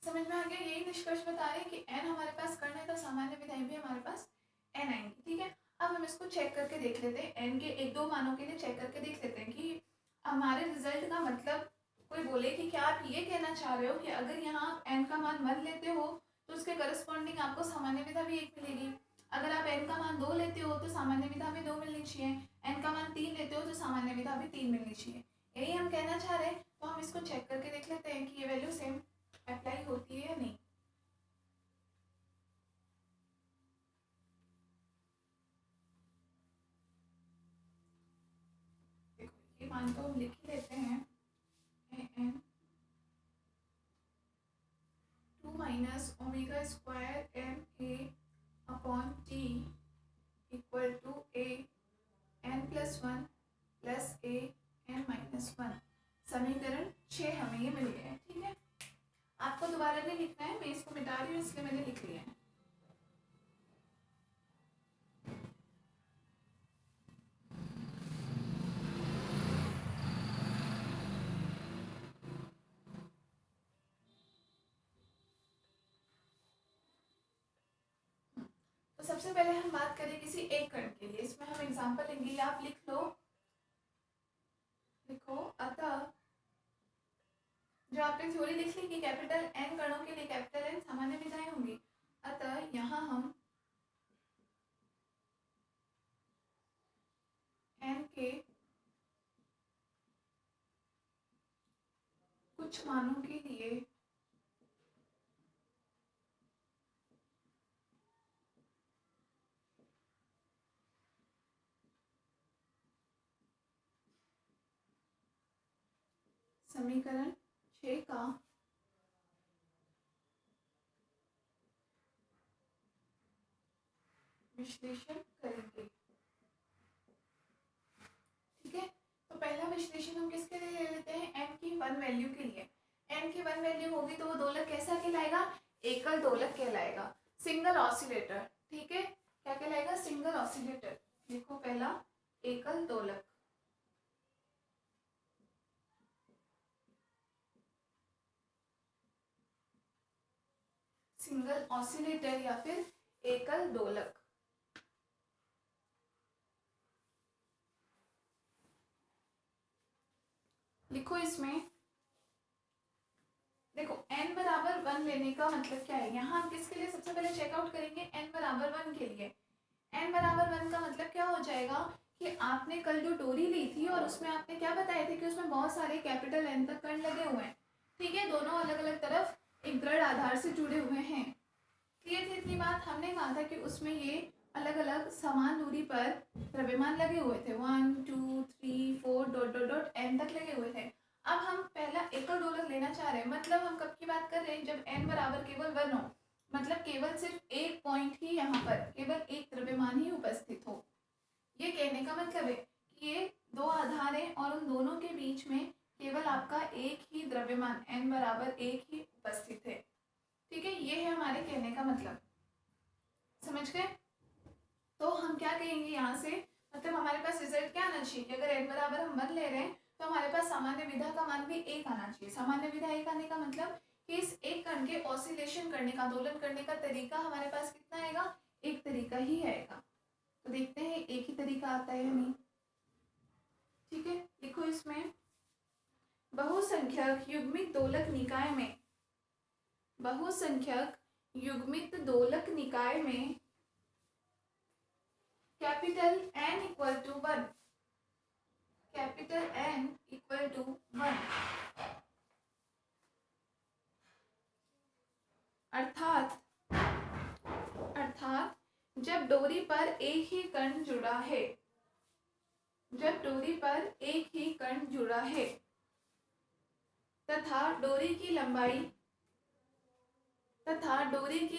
समझ में आ गया? यही निष्कर्ष बता रहे हैं कि n हमारे पास कर्ण है तो सामान्य विधाएं भी हमारे पास n आएंगी। ठीक है, अब हम इसको चेक करके देख लेते हैं, n के एक दो मानों के लिए चेक करके देख लेते हैं कि हमारे रिजल्ट का मतलब कोई बोले कि क्या आप ये कहना चाह रहे हो कि अगर यहाँ आप n का मान 1 लेते हो तो उसके करस्पॉन्डिंग आपको सामान्य विधा भी 1 मिलेगी, अगर आप n का मान 2 लेते हो तो सामान्य विधा भी 2 मिलनी चाहिए, n का मान 3 लेते हो तो सामान्य विधा भी 3 मिलनी चाहिए, यही हम कहना चाह रहे हैं। तो हम इसको चेक करके देख लेते हैं कि ये वैल्यू सेम अप्लाई होती है या नहीं। देखो ये मान तो हम लिख ही लेते हैं, n 2 minus omega square m a upon t equal to a n plus 1 plus a n minus 1, समीकरण 6 हमें ये मिल गया है। ठीक है, आपको दोबारा नहीं लिखना है, मैं इसको मिटा रही हूँ इसलिए मैंने लिख लिया है। तो सबसे पहले हम बात करें किसी एक कण के लिए, इसमें हम एग्जांपल लेंगे, आप लिख लो, लिखो, अतः जो आपने थ्योरी लिख ली कि कैपिटल n कणों के लिए कैपिटल n सामान्य विधाएं होंगी, अतः यहाँ हम n के कुछ मानों के लिए समीकरण 6 का विश्लेषण करेंगे। ठीक है, तो पहला विश्लेषण हम किसके लिए ले लेते हैं, n की 1 वैल्यू के लिए। n की 1 वैल्यू होगी तो वो दोलक कैसा कहलाएगा, एकल दोलक कहलाएगा, सिंगल ऑसिलेटर। ठीक है, क्या कहलाएगा, सिंगल ऑसिलेटर। देखो पहला एकल दोलक, सिंगल ऑसिलेटर या फिर एकल दोलक। लिखो इसमें, देखो n बराबर 1 लेने का मतलब क्या है, यहाँ हम किसके लिए सबसे पहले चेकआउट करेंगे, n बराबर 1 के लिए। n बराबर 1 का मतलब क्या हो जाएगा कि आपने कल जो डोरी ली थी और उसमें आपने क्या बताए थे कि उसमें बहुत सारे कैपिटल n तक कण लगे हुए हैं। ठीक है, दोनों अलग अलग तरफ एक दृढ़ आधार से जुड़े हुए हैं। क्लियर थी इतनी बात? हमने कहा था कि उसमें ये अलग अलग समान दूरी पर द्रव्यमान लगे हुए थे, 1 2 3 4 डॉट डॉट डॉट n तक लगे हुए थे। अब हम पहला एकल दोलक लेना चाह रहे हैं, मतलब हम कब की बात कर रहे हैं, जब n बराबर केवल 1 हो, मतलब केवल सिर्फ एक पॉइंट ही यहाँ पर केवल एक द्रव्यमान ही उपस्थित हो। ये कहने का मतलब है कि ये दो आधार हैं और उन दोनों के बीच में केवल आपका एक ही द्रव्यमान n बराबर 1 ही उपस्थित है। ठीक है, ये है हमारे कहने का मतलब, समझ गए? तो हम क्या कहेंगे यहाँ से, मतलब हमारे पास रिजल्ट क्या आना चाहिए कि अगर n बराबर हम 1 ले रहे हैं तो हमारे पास सामान्य विधा का मान भी 1 आना चाहिए। सामान्य विधा 1 आने का मतलब कि इस एक कण के ऑसिलेशन करने का, दोलन करने का तरीका हमारे पास कितना आएगा, एक तरीका ही आएगा। तो देखते हैं एक ही तरीका आता है या नहीं। ठीक है, लिखो इसमें बहुसंख्यक युग्मित दोलक निकाय में, बहुसंख्यक युग्मित दोलक निकाय में capital N equal to 1, capital N equal to 1, अर्थात जब डोरी पर एक ही कण जुड़ा है, जब डोरी पर एक ही कण जुड़ा है तथा डोरी की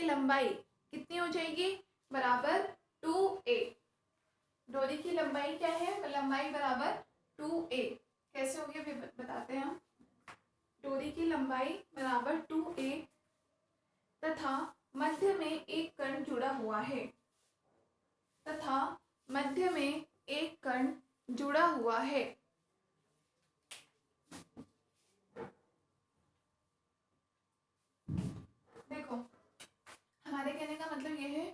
लंबाई कितनी हो जाएगी, बराबर 2a। डोरी की लंबाई क्या है, लंबाई बराबर 2a। कैसे होगी अभी बताते हैं हम। डोरी की लंबाई बराबर 2a तथा मध्य में एक कण जुड़ा हुआ है, तथा मध्य में एक कण जुड़ा हुआ है। देखो हमारे कहने का मतलब ये है,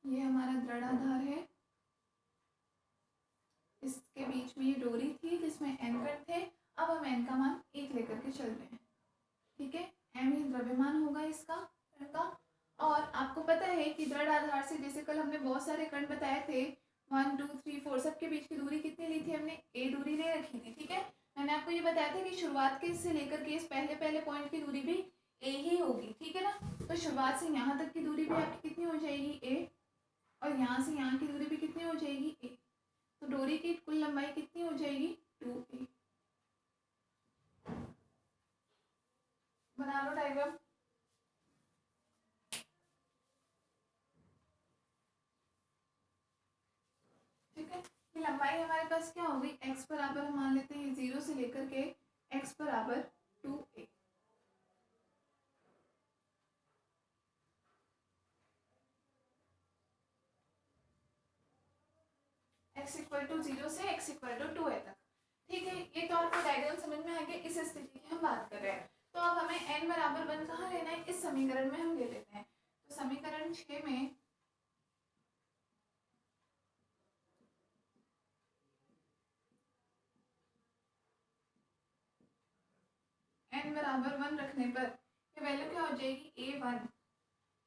ये हमारा दृढ़ाधार है, इसके बीच में ये डोरी थी जिसमें n कण थे। अब हम n का मान 1 लेकर के चल रहे हैं। ठीक है, m ही द्रव्यमान होगा इसका कण का। और आपको पता है कि दृढ़ आधार से, जैसे कल हमने बहुत सारे कण बताए थे 1 2 3 4, सबके बीच की दूरी कितनी ली थी हमने, a दूरी ले रखी थी। ठीक है, मैंने आपको ये बताया था कि शुरुआत के से लेकर के इस पहले पॉइंट की दूरी भी a ही होगी। ठीक है ना, तो शुरुआत से यहाँ तक की दूरी भी आपकी कितनी हो जाएगी, a, और यहाँ से यहाँ की दूरी भी कितनी हो जाएगी, a। तो डोरी की कुल लंबाई कितनी हो जाएगी, 2a। बना लो डायग्राम। ठीक है, लंबाई हमारे पास क्या होगी, x बराबर हम मान लेते हैं 0 से लेकर के x बराबर 2a। x इक्वल टू 0 से x इक्वल टू 2a तक। ठीक है, ये तो आपको डायग्राम समझ में आ गया। इस स्थिति की हम बात कर रहे हैं। तो अब हमें n बराबर 1 कहाँ लेना है, इस समीकरण में हम ले लेते हैं। तो समीकरण 6 में n बराबर 1 रखने पर ये वैल्यू क्या हो जाएगी, a1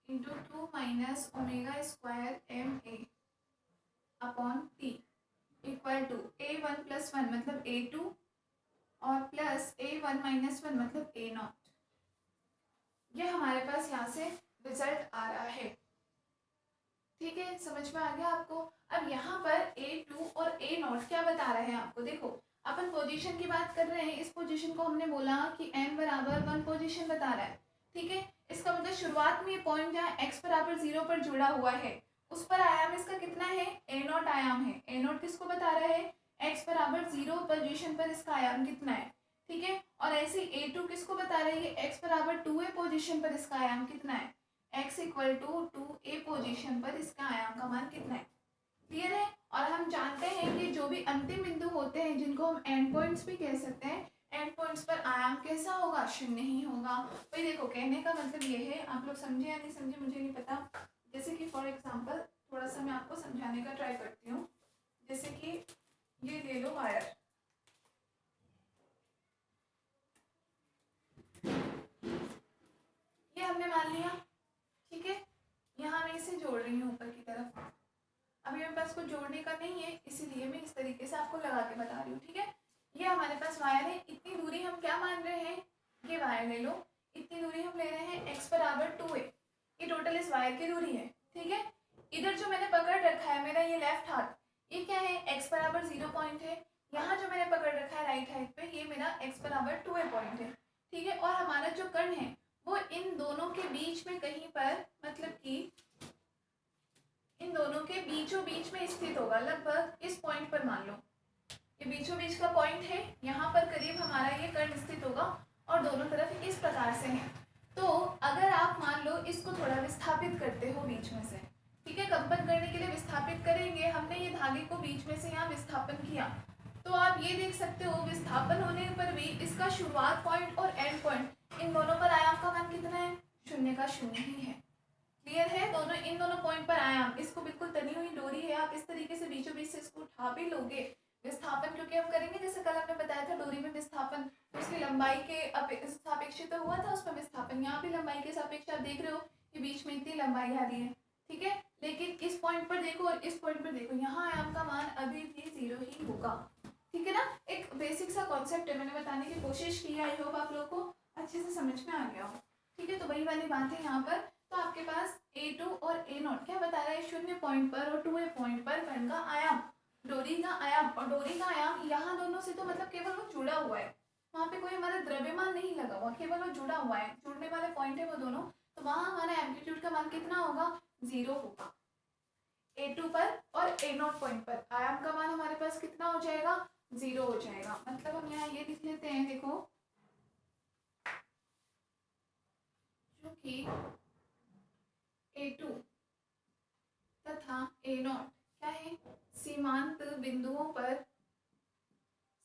into 2 minus omega square ma upon t equal to a1 plus 1 मतलब a2 और प्लस a1 माइनस 1 मतलब a0। ये हमारे पास यहाँ से रिजल्ट आ रहा है। ठीक है, समझ में आ गया आपको। अब यहाँ पर a2 और a0 क्या बता रहे हैं आपको, देखो अपन पोजीशन की बात कर रहे हैं। इस पोजीशन को हमने बोला कि n बराबर 1 पोजीशन बता रहा है। ठीक है, इसका मतलब शुरुआत में ये पॉइंट जहाँ x बराबर 0 पर जुड़ा हुआ है उस पर आयाम इसका कितना है, a0 आयाम है। a0 किसको बता रहा है, x बराबर 0 पोजीशन पर इसका आयाम कितना है। ठीक है, और ऐसे a2 किसको बता रही है, x बराबर 2a पोजीशन पर इसका आयाम कितना है, x equal to 2a position पर इसका आयाम का मान कितना है। क्लियर है। और हम जानते हैं कि जो भी अंतिम बिंदु होते हैं जिनको हम एंड पॉइंट्स भी कह सकते हैं, एंड पॉइंट्स पर आयाम कैसा होगा, शून्य ही होगा। तो देखो कहने का मतलब ये है, आप लोग समझे या नहीं समझे मुझे नहीं पता। जैसे कि फॉर एग्जांपल थोड़ा सा मैं आपको समझाने का ट्राई करती हूँ। जैसे कि ये ले लो वायर, ये हमने मान लिया। ठीक है, यहाँ मैं इसे जोड़ रही हूँ ऊपर की तरफ। अभी मेरे पास कुछ जोड़ने का नहीं है, इसीलिए मैं इस तरीके से आपको लगा के बता रही हूँ। ठीक है, ये हमारे पास वायर है। इतनी दूरी हम क्या मान रहे हैं, ये वायर ले लो, इतनी दूरी हम ले रहे हैं x बराबर 2a। ये टोटल इस वायर की दूरी है। ठीक है, इधर जो मैंने पकड़ रखा है मेरा ये लेफ्ट हाथ, ये क्या है, x बराबर 0 पॉइंट है। यहाँ जो मैंने पकड़ रखा है राइट हैंड पे, ये मेरा x बराबर 2a पॉइंट है। ठीक है, और हमारा जो कण है वो इन दोनों के बीच में कहीं पर, मतलब कि इन दोनों के बीचों बीच में स्थित होगा, लगभग इस पॉइंट पर। मान लो ये बीचों बीच का पॉइंट है, यहाँ पर करीब हमारा ये कण स्थित होगा और दोनों तरफ इस प्रकार से है। तो अगर आप मान लो इसको थोड़ा विस्थापित करते हो बीच में से, ठीक है, कंपन करने के लिए विस्थापित करेंगे, हमने ये धागे को बीच में से यहाँ विस्थापन किया, तो आप ये देख सकते हो विस्थापन होने पर भी इसका शुरुआत पॉइंट और एंड पॉइंट इन दोनों पर आयाम का मान कितना है, शून्य का शून्य ही है। क्लियर है, दोनों इन दोनों पॉइंट पर आयाम, इसको बिल्कुल तनी हुई डोरी है, आप इस तरीके से बीचों बीच से इसको उठा भी लोगे, विस्थापन क्योंकि हम करेंगे, जैसे कल हमने बताया था डोरी में विस्थापन, तो उसकी लंबाई के सापेक्ष तो हुआ था उसमें विस्थापन, यहाँ भी लंबाई के सापेक्ष आप देख रहे हो कि बीच में इतनी लंबाई आ रही है, ठीक है, लेकिन इस पॉइंट पर देखो और इस पॉइंट पर देखो, यहाँ आयाम का मान अभी भी 0 ही होगा, ठीक है ना। एक बेसिक सा कॉन्सेप्ट है, मैंने बताने की कोशिश की, आई होप आप लोगों को अच्छे से समझ में आ गया हो, ठीक है। तो वही वाली बात है यहाँ पर, तो आपके पास A2 और A0 क्या बता रहा है, 0 पॉइंट पर और 2 पॉइंट पर कण का आयाम, डोरी का आयाम, और डोरी का आयाम यहाँ दोनों से तो मतलब केवल वो जुड़ा हुआ है, वहाँ पे कोई हमारा द्रव्यमान नहीं लगा हुआ, केवल वो जुड़ा हुआ है, जुड़ने वाले पॉइंट है वो दोनों, तो वहाँ हमारा एम्पलीट्यूड का मान कितना होगा, 0 होगा। A2 पर और A0 पॉइंट पर आयाम का मान हमारे पास कितना हो जाएगा, 0 हो जाएगा। मतलब हम यहाँ ये लिख लेते हैं, देखो क्योंकि A2 तथा A0 क्या है, सीमांत बिंदुओं पर,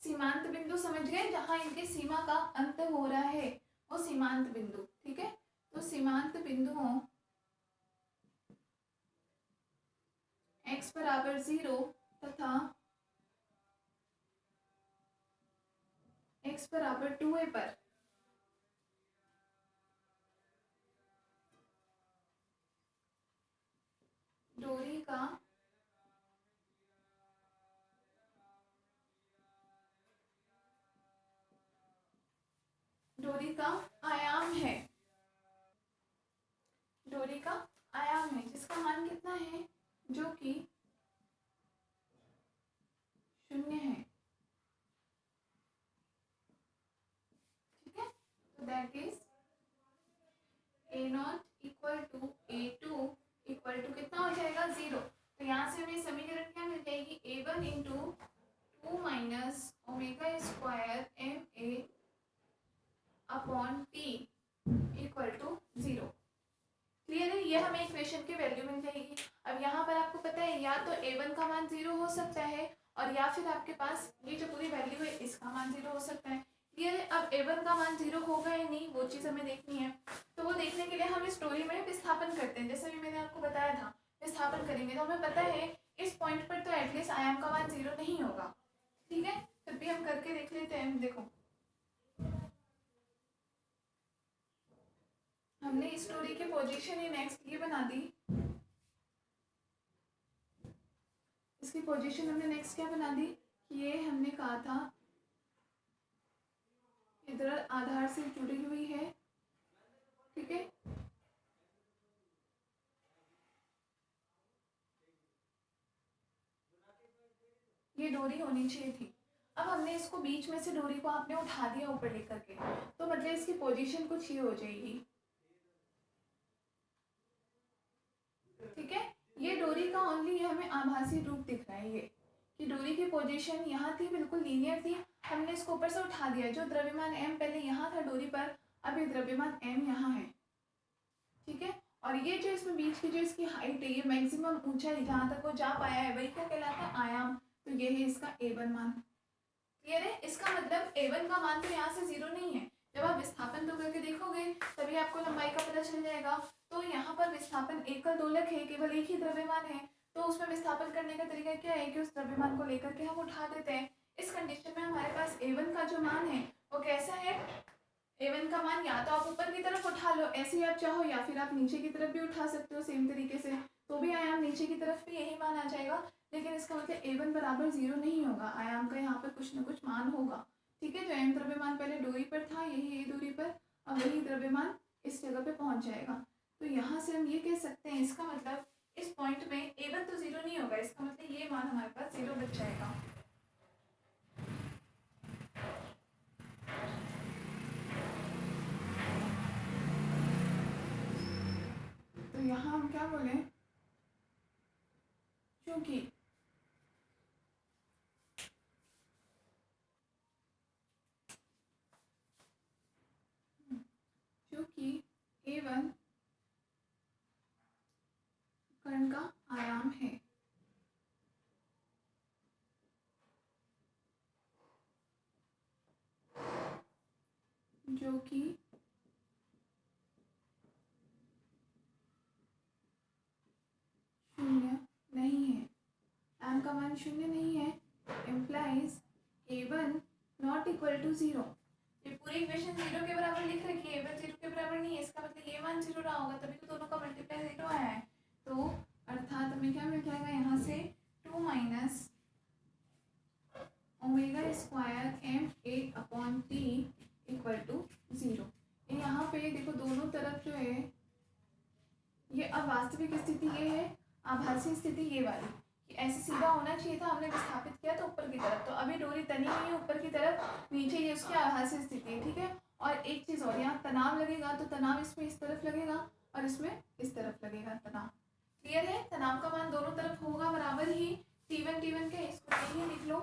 सीमांत बिंदु समझ गए, जहां इनकी सीमा का अंत हो रहा है वो सीमांत बिंदु, ठीक है। तो सीमांत बिंदुओं x बराबर 0 तथा x बराबर 2a पर डोरी का आयाम है, डोरी का आयाम है जिसका मान कितना है, जो कि 0 है, ठीक है। तो that is A0 equal to A2 equal to कितना हो जाएगा, 0। तो यहाँ से हमें समीकरण क्या मिल जाएगी, A1 into 2 minus omega square MA upon T equal to 0। Clear है, ये हमें इक्वेशन की वैल्यू मिल जाएगी। अब यहाँ पर आपको पता है या तो A1 का मान 0 हो सकता है और या फिर आपके पास ये जो पूरी वैल्यू है इसका मान 0 हो सकता है। क्लियर है, अब A1 का मान 0 होगा या नहीं वो चीज़ हमें देखनी है, तो वो देखने के लिए हम इस स्टोरी में विस्थापन करते हैं, जैसे भी मैंने आपको बताया था, विस्थापन करेंगे तो हमें पता है इस पॉइंट पर तो एटलीस्ट आयाम का मान 0 नहीं होगा, ठीक है। फिर भी हम करके देख लेते हैं। देखो हमने इस स्टोरी की पोजीशन ही नेक्स्ट ये बना दी, इसकी पोजीशन हमने नेक्स्ट क्या बना दी, ये हमने कहा था इधर आधार से जुड़ी हुई है, ठीक है, ये डोरी होनी चाहिए थी। अब हमने इसको बीच में से डोरी को आपने उठा दिया ऊपर लेकर के, तो मतलब इसकी पोजीशन कुछ ये हो जाएगी, ठीक है। ये डोरी का ओनली हमें आभासी रूप दिख रहा है, ये कि डोरी की पोजीशन यहाँ थी, बिल्कुल लीनियर थी, हमने इसको ऊपर से उठा दिया, जो द्रव्यमान m पहले यहाँ था डोरी पर, अब ये द्रव्यमान m यहाँ है, ठीक है। और ये जो इसमें बीच की जो इसकी हाइट है, ये मैक्सिमम ऊंचाई जहाँ तक वो जा पाया है वही क्या कहलाता है, आयाम, तो ये है इसका A1 मान। क्लियर है, इसका मतलब A1 का मान तो यहाँ से 0 नहीं है, जब आप विस्थापन तो करके देखोगे तभी आपको लंबाई का पता चल जाएगा। तो यहाँ पर विस्थापन एकल दोलक है, केवल एक ही द्रव्यमान है, तो उसमें विस्थापन करने का तरीका क्या है कि उस द्रव्यमान को लेकर के हम उठा देते हैं। इस कंडीशन में हमारे पास A1 का जो मान है वो कैसा है, A1 का मान या तो आप ऊपर की तरफ उठा लो ऐसे ही आप चाहो, या फिर आप नीचे की तरफ भी उठा सकते हो सेम तरीके से, तो भी आयाम नीचे की तरफ भी यही मान आ जाएगा, लेकिन इसका मतलब A1 बराबर 0 नहीं होगा, आयाम का यहाँ पर कुछ ना कुछ मान होगा, ठीक है। जो m द्रव्यमान पहले डोरी पर था यही A दूरी पर, अब वही द्रव्यमान इस जगह पे पहुंच जाएगा, तो यहाँ से हम ये कह सकते हैं इसका मतलब इस पॉइंट में A1 तो 0 नहीं होगा, इसका मतलब ये मान हमारे पास 0 बच जाएगा। तो यहाँ हम क्या बोले, क्योंकि A1 कण का आयाम है। जो कि शून्य नहीं है। एम का मान शून्य नहीं है, implies A1 not equal to 0। ये पूरी इक्वेशन 0 के बराबर लिख रखी है, A1 0 के बराबर नहीं है, इसका मतलब ये मान 0 रहा होगा, तभी तो दोनों का मल्टीप्लाई 0 आया है। तो अर्थात हमें क्या मिल जाएगा यहाँ से 2 minus omega square MA/T equal to 0। यहाँ पे देखो दोनों तरफ जो है, ये अब वास्तविक स्थिति ये है, आभासी स्थिति ये वाली, कि ऐसे सीधा होना चाहिए था, हमने विस्थापित किया तो ऊपर की तरफ, तो अभी डोरी तनी हुई है ऊपर की तरफ, नीचे ये उसकी आभासी स्थिति है, ठीक है। और एक चीज़ और, यहाँ तनाव लगेगा तो तनाव इसमें इस तरफ लगेगा और इसमें इस तरफ लगेगा तनाव। क्लियर है? तनाव का मान दोनों तरफ होगा बराबर ही, T1 के इसको T ही लिख लो,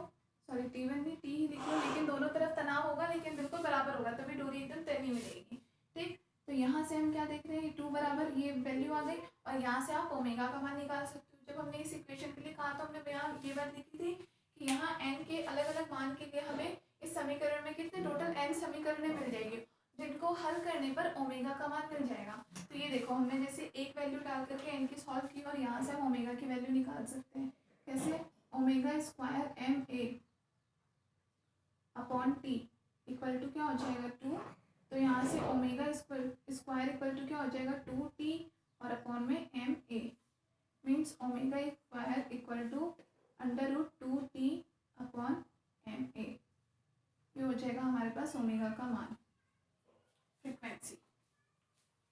सॉरी T1 नहीं T ही लिख लो, लेकिन दोनों तरफ तनाव होगा, लेकिन बिल्कुल बराबर होगा, तभी डोरी एकदम तनी मिलेगी। ठीक, तो यहाँ से हम क्या देख रहे हैं, 2 बराबर ये वैल्यू आ गई, और यहाँ से आप ओमेगा का मान निकाल सकते हो। जब हमने इस इक्वेशन के लिए कहा तो हमने यहाँ ये बात लिखी थी कि यहाँ n के अलग अलग मान के लिए हमें इस समीकरण में कितने टोटल n समीकरणें मिल जाएगी, जिनको हल करने पर ओमेगा का मान मिल जाएगा। तो ये देखो, हमने जैसे एक वैल्यू डाल करके n की सॉल्व की, और यहाँ से हम ओमेगा की वैल्यू निकाल सकते हैं। कैसे? Omega square MA/T equal to क्या हो जाएगा 2, तो यहाँ से ओमेगा स्क्वायर इक्वल टू क्या हो जाएगा 2T और अपॉन में MA, means omega square equal to √2T upon MA। ये हो जाएगा हमारे पास ओमेगा का मान, फ्रीक्वेंसी।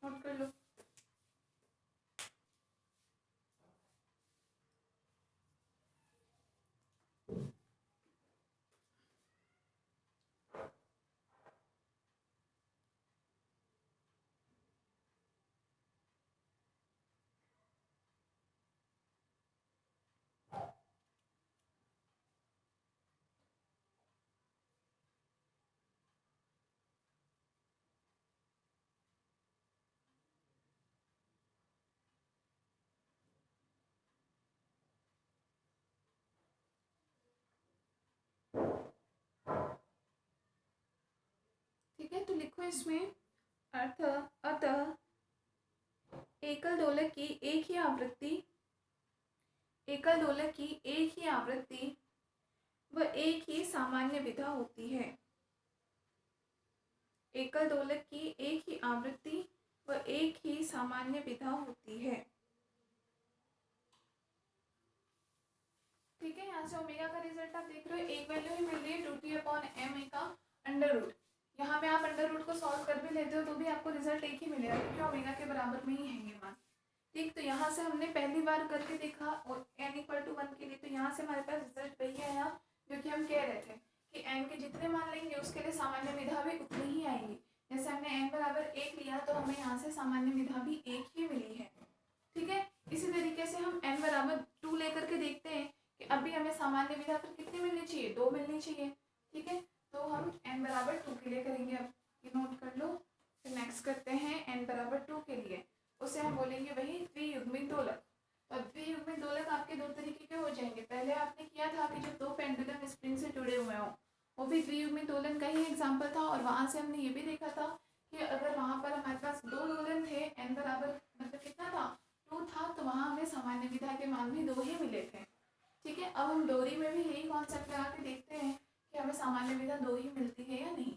नोट कर लो। ठीक है, तो लिखो इसमें अतः एकल दोलक की एक ही आवृत्ति व एक ही सामान्य विधा होती है। एकल दोलक की एक ही आवृत्ति व एक ही सामान्य विधा होती है। ठीक है, यहाँ से ओमेगा का रिजल्ट आप देख रहे हो, एक वैल्यू ही मिल रही है 2T/MA का अंडर रूट। यहाँ पे आप अंडर रूट को सॉल्व कर भी लेते हो तो भी आपको रिजल्ट एक ही मिलेगा, क्योंकि ओमेगा के बराबर में ही है ये मान। ठीक, तो यहाँ से हमने पहली बार करके देखा और n = 1 के लिए, तो यहाँ से हमारे पास रिजल्ट वही आया जो कि हम कह रहे थे कि n के जितने मान लेंगे उसके लिए सामान्य विधा भी उतनी ही आएगी। जैसे हमने n बराबर 1 लिया तो हमें यहाँ से सामान्य विधा भी 1 ही मिली है। ठीक है, इसी तरीके से हम n बराबर 2 लेकर के देखते हैं कि अभी हमें सामान्य विधा पर कितनी मिलनी चाहिए, 2 मिलनी चाहिए। ठीक है, तो हम n बराबर 2 के लिए करेंगे। अब ये नोट कर लो। फिर नेक्स्ट करते हैं n बराबर 2 के लिए, उसे हम बोलेंगे वही द्वियुग्मित दोलक। अब द्वियुग्मित दोलक आपके दो तरीके के हो जाएंगे। पहले आपने किया था कि जब दो पेंडुलम स्प्रिंग से जुड़े हुए हों, वो भी द्वियुग्मित दोलन का ही एग्जाम्पल था, और वहाँ से हमने ये भी देखा था कि अगर वहाँ पर हमारे पास 2 दोलन थे, n बराबर मतलब कितना था 2 था, तो वहाँ हमें सामान्य विधा के मान भी 2 ही मिले थे। ठीक है, अब हम डोरी में भी यही कॉन्सेप्ट लगा के देखते हैं कि हमें सामान्य विधा 2 ही मिलती है या नहीं।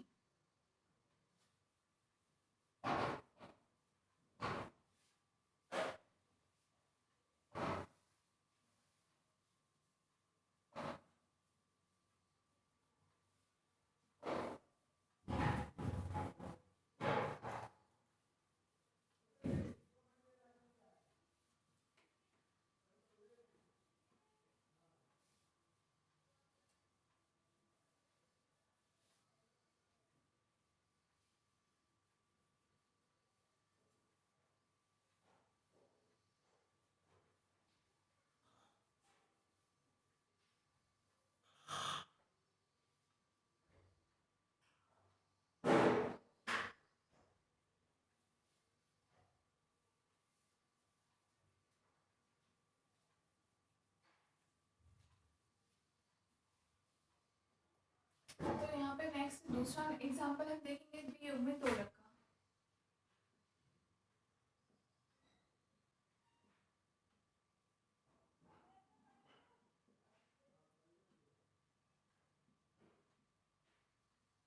तो यहाँ पे नेक्स्ट दूसरा एग्जाम्पल हम देखेंगे द्वियुग्मित दोलक का।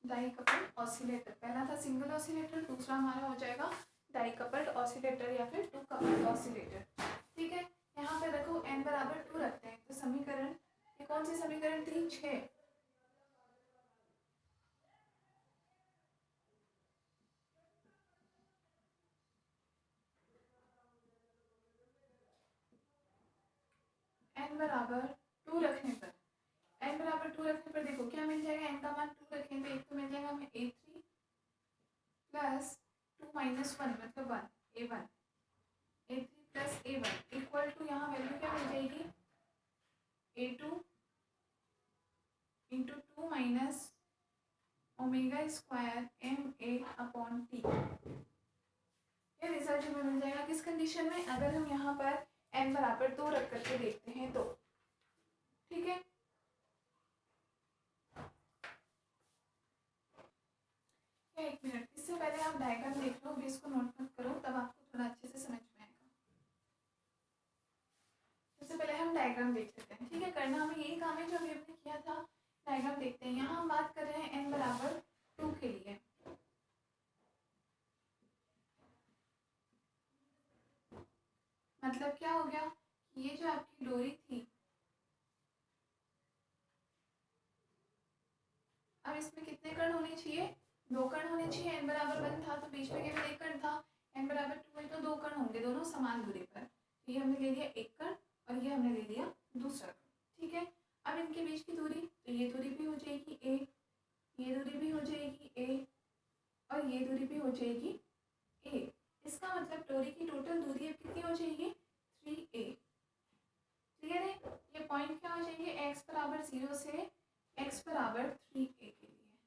डाई कपल्ड ऑसिलेटर, पहला था सिंगल ऑसिलेटर, दूसरा हमारा हो जाएगा डाई कपल्ड ऑसिलेटर या फिर टू कपल्ड ऑसिलेटर। ठीक है, यहाँ पे देखो n बराबर 2 रखते हैं तो समीकरण, ये कौन सी समीकरण थी, 6। n बराबर 2 रखने पर देखो क्या मिल जाएगा, n का मान 2 रखें तो एक तो मिल जाएगा हमें a3 प्लस 2 माइनस 1 मतलब 1 a1, a3 plus a1 equal to यहाँ वैल्यू क्या मिल जाएगी, a2 into 2 minus omega square ma upon t। ये रिजल्ट हमें मिल जाएगा किस कंडीशन में, अगर हम यहाँ पर n बराबर 2 रख करके देखते हैं तो। ठीक है, एक मिनट, इससे पहले आप डायग्राम देख लो, अभी इसको नोट मत करो, तब आपको थोड़ा अच्छे से समझ में आएगा। इससे पहले हम डायग्राम देख लेते हैं। ठीक है, करना हमें यही काम है जो अभी हमने किया था। डायग्राम देखते हैं। यहाँ हम बात कर रहे हैं n बराबर 2 के लिए। मतलब क्या हो गया, ये जो आपकी डोरी थी, अब इसमें कितने कण होने चाहिए, 2 कण होने चाहिए। n बराबर 1 था तो बीच में केवल एक कण था, n बराबर 2 है तो 2 कण होंगे, दोनों समान दूरी पर। ये हमने ले लिया एक कण और ये हमने ले लिया दूसरा कण। ठीक है, अब इनके बीच की दूरी, तो ये दूरी भी हो जाएगी a, ये दूरी भी हो जाएगी a और ये दूरी भी हो जाएगी a। इसका मतलब डोरी की टोटल दूरी अब कितनी हो जाएगी, 3a। क्लियर है, ये पॉइंट क्या हो जाएंगे, x बराबर 0 से x बराबर 3a के लिए।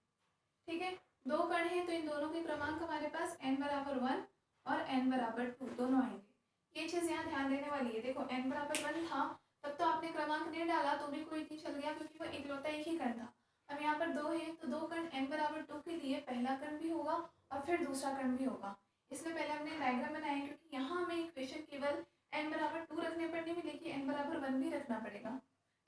ठीक है, 2 कण हैं तो इन दोनों के क्रमांक हमारे पास n बराबर 1 और n बराबर 2 दोनों आएंगे। ये चीज़ यहाँ ध्यान देने वाली है। देखो n बराबर 1 था तब तो आपने क्रमांक नहीं डाला तो भी कोई नहीं चल गया, क्योंकि वो इकलौता एक ही कण था। अब यहाँ पर 2 है तो 2 कण n बराबर 2 के लिए पहला कण भी होगा और फिर दूसरा कण भी होगा। इसलिए पहले हमने डायग्राम बनाया, क्योंकि यहाँ हमें इक्वेशन केवल n बराबर 2 रखने पर नहीं मिलेगी, n बराबर 1 भी रखना पड़ेगा।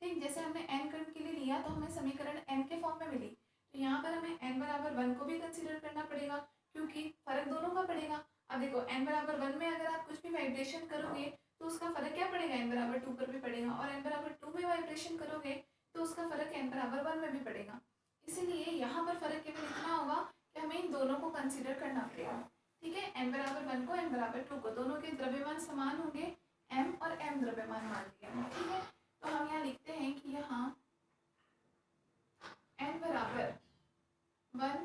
ठीक, जैसे हमने n कण के लिए लिया तो हमें समीकरण n के फॉर्म में मिली, तो यहाँ पर हमें n बराबर 1 को भी कंसीडर करना पड़ेगा, क्योंकि फर्क दोनों का पड़ेगा। अब देखो n बराबर 1 में अगर आप कुछ भी वाइब्रेशन करोगे तो उसका फर्क क्या पड़ेगा, n बराबर 2 पर भी पड़ेगा, और n बराबर 2 में वाइब्रेशन करोगे तो उसका फर्क n बराबर 1 में भी पड़ेगा। इसीलिए यहाँ पर फर्क केवल इतना होगा कि हमें इन दोनों को कंसिडर करना पड़ेगा। ठीक है, n बराबर 1 को n बराबर 2 को, दोनों के द्रव्यमान समान होंगे, m और m द्रव्यमान मान लिया। ठीक है, तो हम यहाँ लिखते हैं कि यहाँ n बराबर 1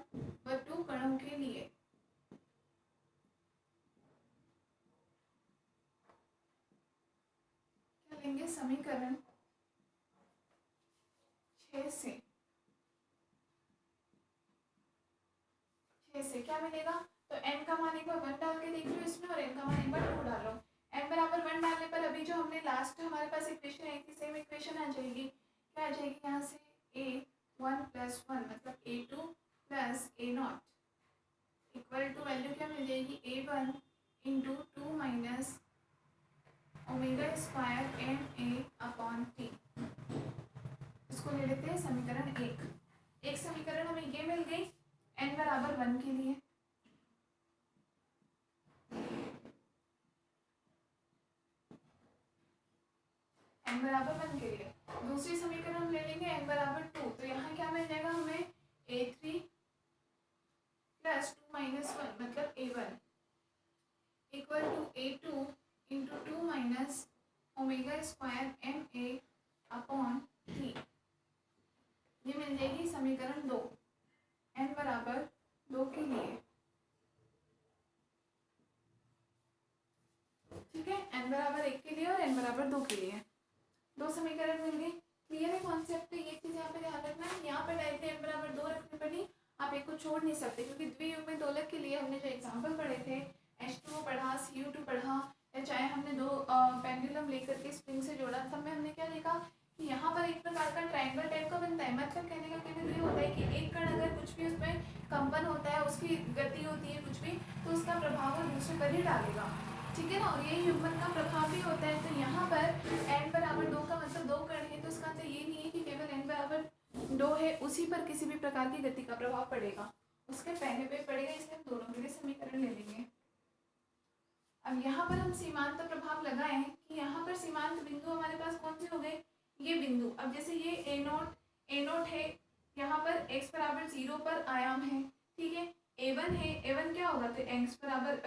व 2 कणों के लिए क्या लेंगे, समीकरण 6 से क्या मिलेगा, तो n का मान एक बार 1 डाल के देख लो इसमें और n का मान एक बार 2 डालो। n बराबर 1 डालने पर अभी जो हमने लास्ट हमारे पास इक्वेशन आई थी, सेम इक्वेशन आ जाएगी। क्या आ जाएगी, यहाँ से a1 प्लस 1 मतलब a2 plus a0 equal to value क्या मिल जाएगी, a1 into 2 minus omega square ma upon t। इसको ले लेते हैं समीकरण 1। एक समीकरण हमें ये मिल गई n बराबर 1 के लिए। n बराबर 1 के लिए दूसरी समीकरण हम ले लेंगे n बराबर 2, तो यहाँ क्या मिल जाएगा हमें, a3 प्लस 2 माइनस 1 मतलब a1 equal to a2 into 2 minus omega square ma upon t। ये मिल जाएगी समीकरण 2 n बराबर 2 के लिए। ठीक है, n बराबर 1 के लिए और n बराबर 2 के लिए दो समीकरण मिल गई। क्लियर है कॉन्सेप्ट, ये चीज यहाँ पे ध्यान रखना है। यहाँ पे डायरेक्टली n बराबर 2 रखने पर नहीं, आप एक को छोड़ नहीं सकते, क्योंकि द्वियुग्मित दोलक के लिए हमने जो एग्जाम्पल पढ़े थे, H2O पढ़ा, Cu2 पढ़ा, या चाहे हमने दो पेंडुलम लेकर के स्प्रिंग से जोड़ा, सब में हमने क्या देखा यहाँ पर एक प्रकार का ट्रायंगल टाइप का बनता है। मतलब कहने का केवल ये होता है कि एक कण अगर कुछ भी उसमें कंपन होता है, उसकी गति होती है कुछ भी, तो उसका प्रभाव वो दूसरे पर ही डालेगा, ठीक है ना। और यही युग्मन का प्रभाव भी होता है। तो यहाँ पर n बराबर 2 का मतलब 2 कण है, तो इसका मतलब ये नहीं है कि केवल n बराबर 2 है उसी पर किसी भी प्रकार की गति का प्रभाव पड़ेगा, उसके पहले पे पड़ेगा। इसलिए हम दोनों के लिए समीकरण ले लेंगे। अब यहाँ पर हम सीमांत प्रभाव लगाए हैं कि यहाँ पर सीमांत बिंदु हमारे पास कौन से हो गए, ये बिंदु। अब जैसे ये ए नोट है, यहाँ पर x बराबर 0 पर आयाम है, ठीक है। a1 है, a1 क्या होगा, तो x बराबर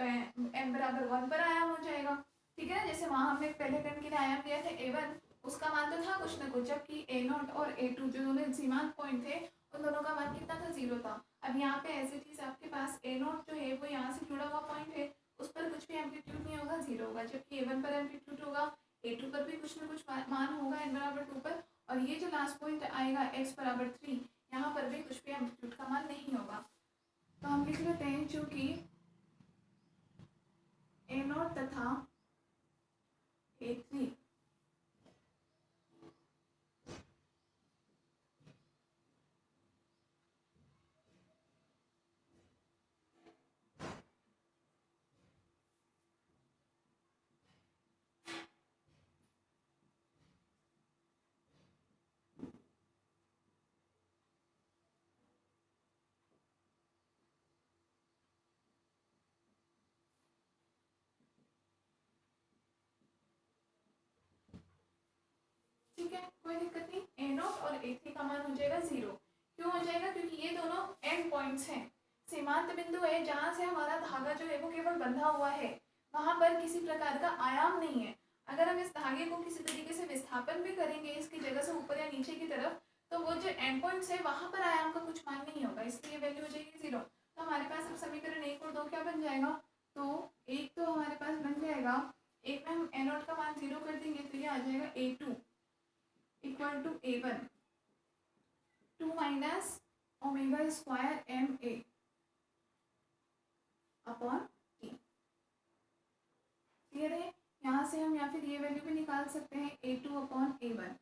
m बराबर 1 पर आयाम हो जाएगा, ठीक है ना। जैसे वहाँ हमने पहले कण के लिए आयाम दिया था a1, उसका मान तो था कुछ ना कुछ, जबकि a0 और a2 जो दोनों सीमांत पॉइंट थे उन दोनों का मान कितना था, 0 था। अब यहाँ पे ऐसे चीज आपके पास a0 जो है वो यहाँ से जुड़ा हुआ पॉइंट है, उस पर कुछ भी एम्पलीट्यूड नहीं होगा, 0 होगा। जबकि a1 पर एम्पलीट्यूड होगा, a2 पर भी कुछ ना कुछ मान होगा n बराबर 2 पर, और ये जो लास्ट पॉइंट आएगा x बराबर 3, यहाँ पर भी कुछ भी एम्पलीट्यूड का मान नहीं होगा। तो हम लिख लेते हैं चूंकि a0 तथा a3 ठीक है, कोई दिक्कत नहीं। a0 और a3 का मान हो जाएगा 0। क्यों हो जाएगा, क्योंकि ये दोनों एंड पॉइंट्स हैं, सीमांत बिंदु है जहां से हमारा धागा जो है वो केवल बंधा हुआ है, वहां पर किसी प्रकार का आयाम नहीं है। अगर हम इस धागे को किसी तरीके से विस्थापन भी करेंगे इसकी जगह से ऊपर या नीचे की तरफ, तो वो जो एंड पॉइंट्स है वहां पर आयाम का कुछ मान नहीं होगा, इसलिए वैल्यू हो जाएगी 0। तो हमारे पास अब समीकरण 1 और 2 क्या बन जाएगा, तो एक तो हमारे पास बन जाएगा, एक में हम a0 का मान 0 कर देंगे तो ये आ जाएगा a2 equal to a1 2 minus omega square M A upon T. Clear है। यहाँ से हम या फिर ये वैल्यू भी निकाल सकते हैं, a2 upon a1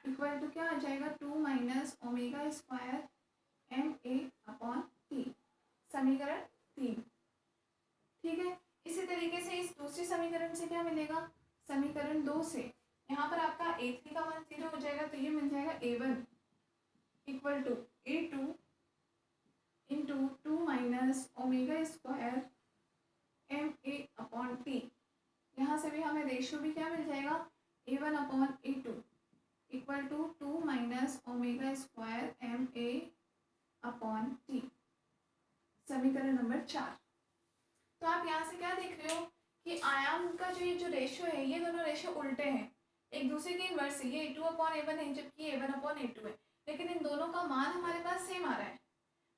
equal to क्या आ जाएगा, 2 minus omega square M A upon T, समीकरण 3। ठीक है। इसी तरीके से इस दूसरे समीकरण से क्या मिलेगा, समीकरण 2 से यहाँ पर आपका a3 का मान 0 हो जाएगा, तो ये मिल जाएगा a1 equal to a2 into 2 minus omega square M A upon T. यहाँ से भी हमें रेशियो भी क्या मिल जाएगा, a1 upon a2 equal to 2 minus omega square M A upon T, समीकरण नंबर 4। तो आप यहाँ से क्या देख रहे हो कि आयाम का जो रेशियो है, ये दोनों रेशियो उल्टे हैं, एक दूसरे के इनवर्स है। ये a2 अपॉन a1 है, जबकि a1 अपॉन a2 है, लेकिन इन दोनों का मान हमारे पास सेम आ रहा है।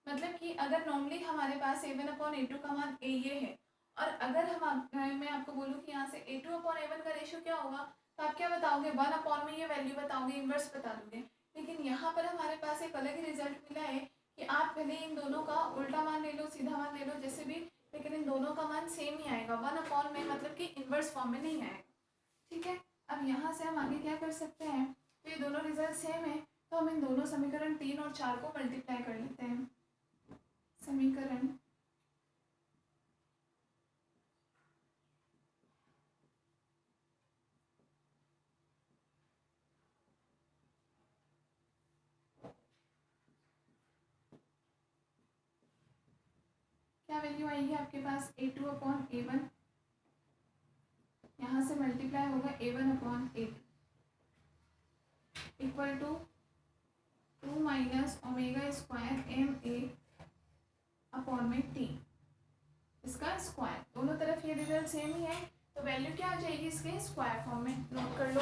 मतलब कि अगर नॉर्मली हमारे पास a1 अपॉन a2 का मान a ये है, और अगर मैं आपको बोलूँ कि यहाँ से a2 अपॉन a1 का रेशियो क्या होगा, तो आप क्या बताओगे, 1 अपॉन में ये वैल्यू बताओगे, इन्वर्स बता दोगे। लेकिन यहाँ पर हमारे पास एक अलग ही रिजल्ट मिला है कि आप पहले इन दोनों का उल्टा मान ले लो, सीधा मान ले लो, जैसे भी, लेकिन इन दोनों का मान सेम ही आएगा, 1 अपॉन में, मतलब कि इन्वर्स फॉर्म में नहीं आएगा। ठीक है। अब यहाँ से हम आगे क्या कर सकते हैं, तो ये दोनों रिजल्ट सेम है, तो हम इन दोनों समीकरण 3 और 4 को मल्टीप्लाई कर लेते हैं। समीकरण क्या वैल्यू आएगी आपके पास, a2 अपॉन a1, यहाँ से मल्टीप्लाई होगा a1 upon a2 equal to 2 minus omega square M A upon में टी, इसका स्क्वायर। दोनों तरफ ये रिजल्ट सेम ही है, तो वैल्यू क्या आ जाएगी इसके स्क्वायर फॉर्म में, नोट कर लो।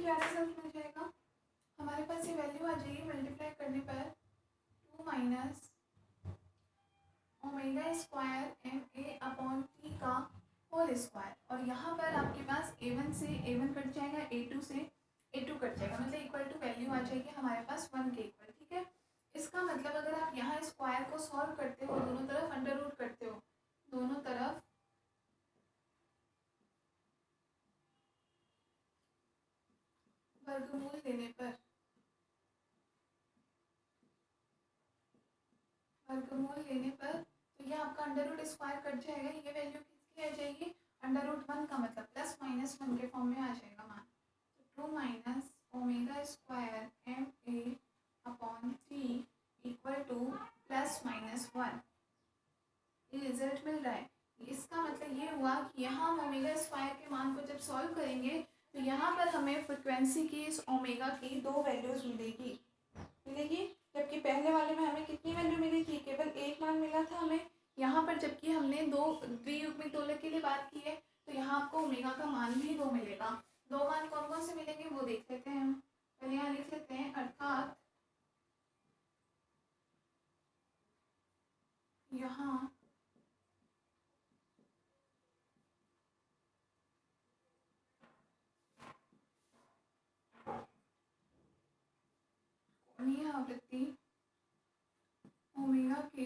क्या रिजल्ट मिल जाएगा, हमारे पास ये वैल्यू आ जाएगी मल्टीप्लाई करने पर 2 minus omega square M A upon T का होल स्क्वायर, और यहाँ पर आपके पास a1 से a1 कट जाएगा, a2 से a2 कट जाएगा, मतलब इक्वल टू वैल्यू आ जाएगी हमारे पास 1 के इक्वल। ठीक है, इसका मतलब अगर आप यहाँ स्क्वायर को सॉल्व करते हो, दोनों तरफ अंडर रूट करते हो, दोनों तरफ वर्गमूल लेने पर तो ये आपका अंडर रूट स्क्वायर कट जाएगा, ये वैल्यू किसकी आ जाएगी, अंडर रूट 1 का, मतलब प्लस माइनस 1 के फॉर्म में आ जाएगा मान। तो 2 minus omega square M A upon T equal to plus minus 1, ये रिजल्ट मिल रहा है। इसका मतलब ये हुआ कि यहाँ हम ओमेगा स्क्वायर के मान को जब सॉल्व करेंगे तो यहाँ पर हमें फ्रिक्वेंसी की इस ओमेगा की 2 वैल्यूज मिलेगी, जबकि पहले वाले में हमें कितनी वैल्यू मिली थी, केवल एक मान मिला था हमें। यहाँ पर जबकि हमने दो द्वियुग्मिक दोलक के लिए बात की है, तो यहाँ आपको ओमेगा का मान भी 2 मिलेगा। 2 मान कौन कौन से मिलेंगे वो देख लेते हैं हम, पहले यहाँ लिख लेते हैं, अर्थात यहाँ कोणीय आवृत्ति ओमेगा के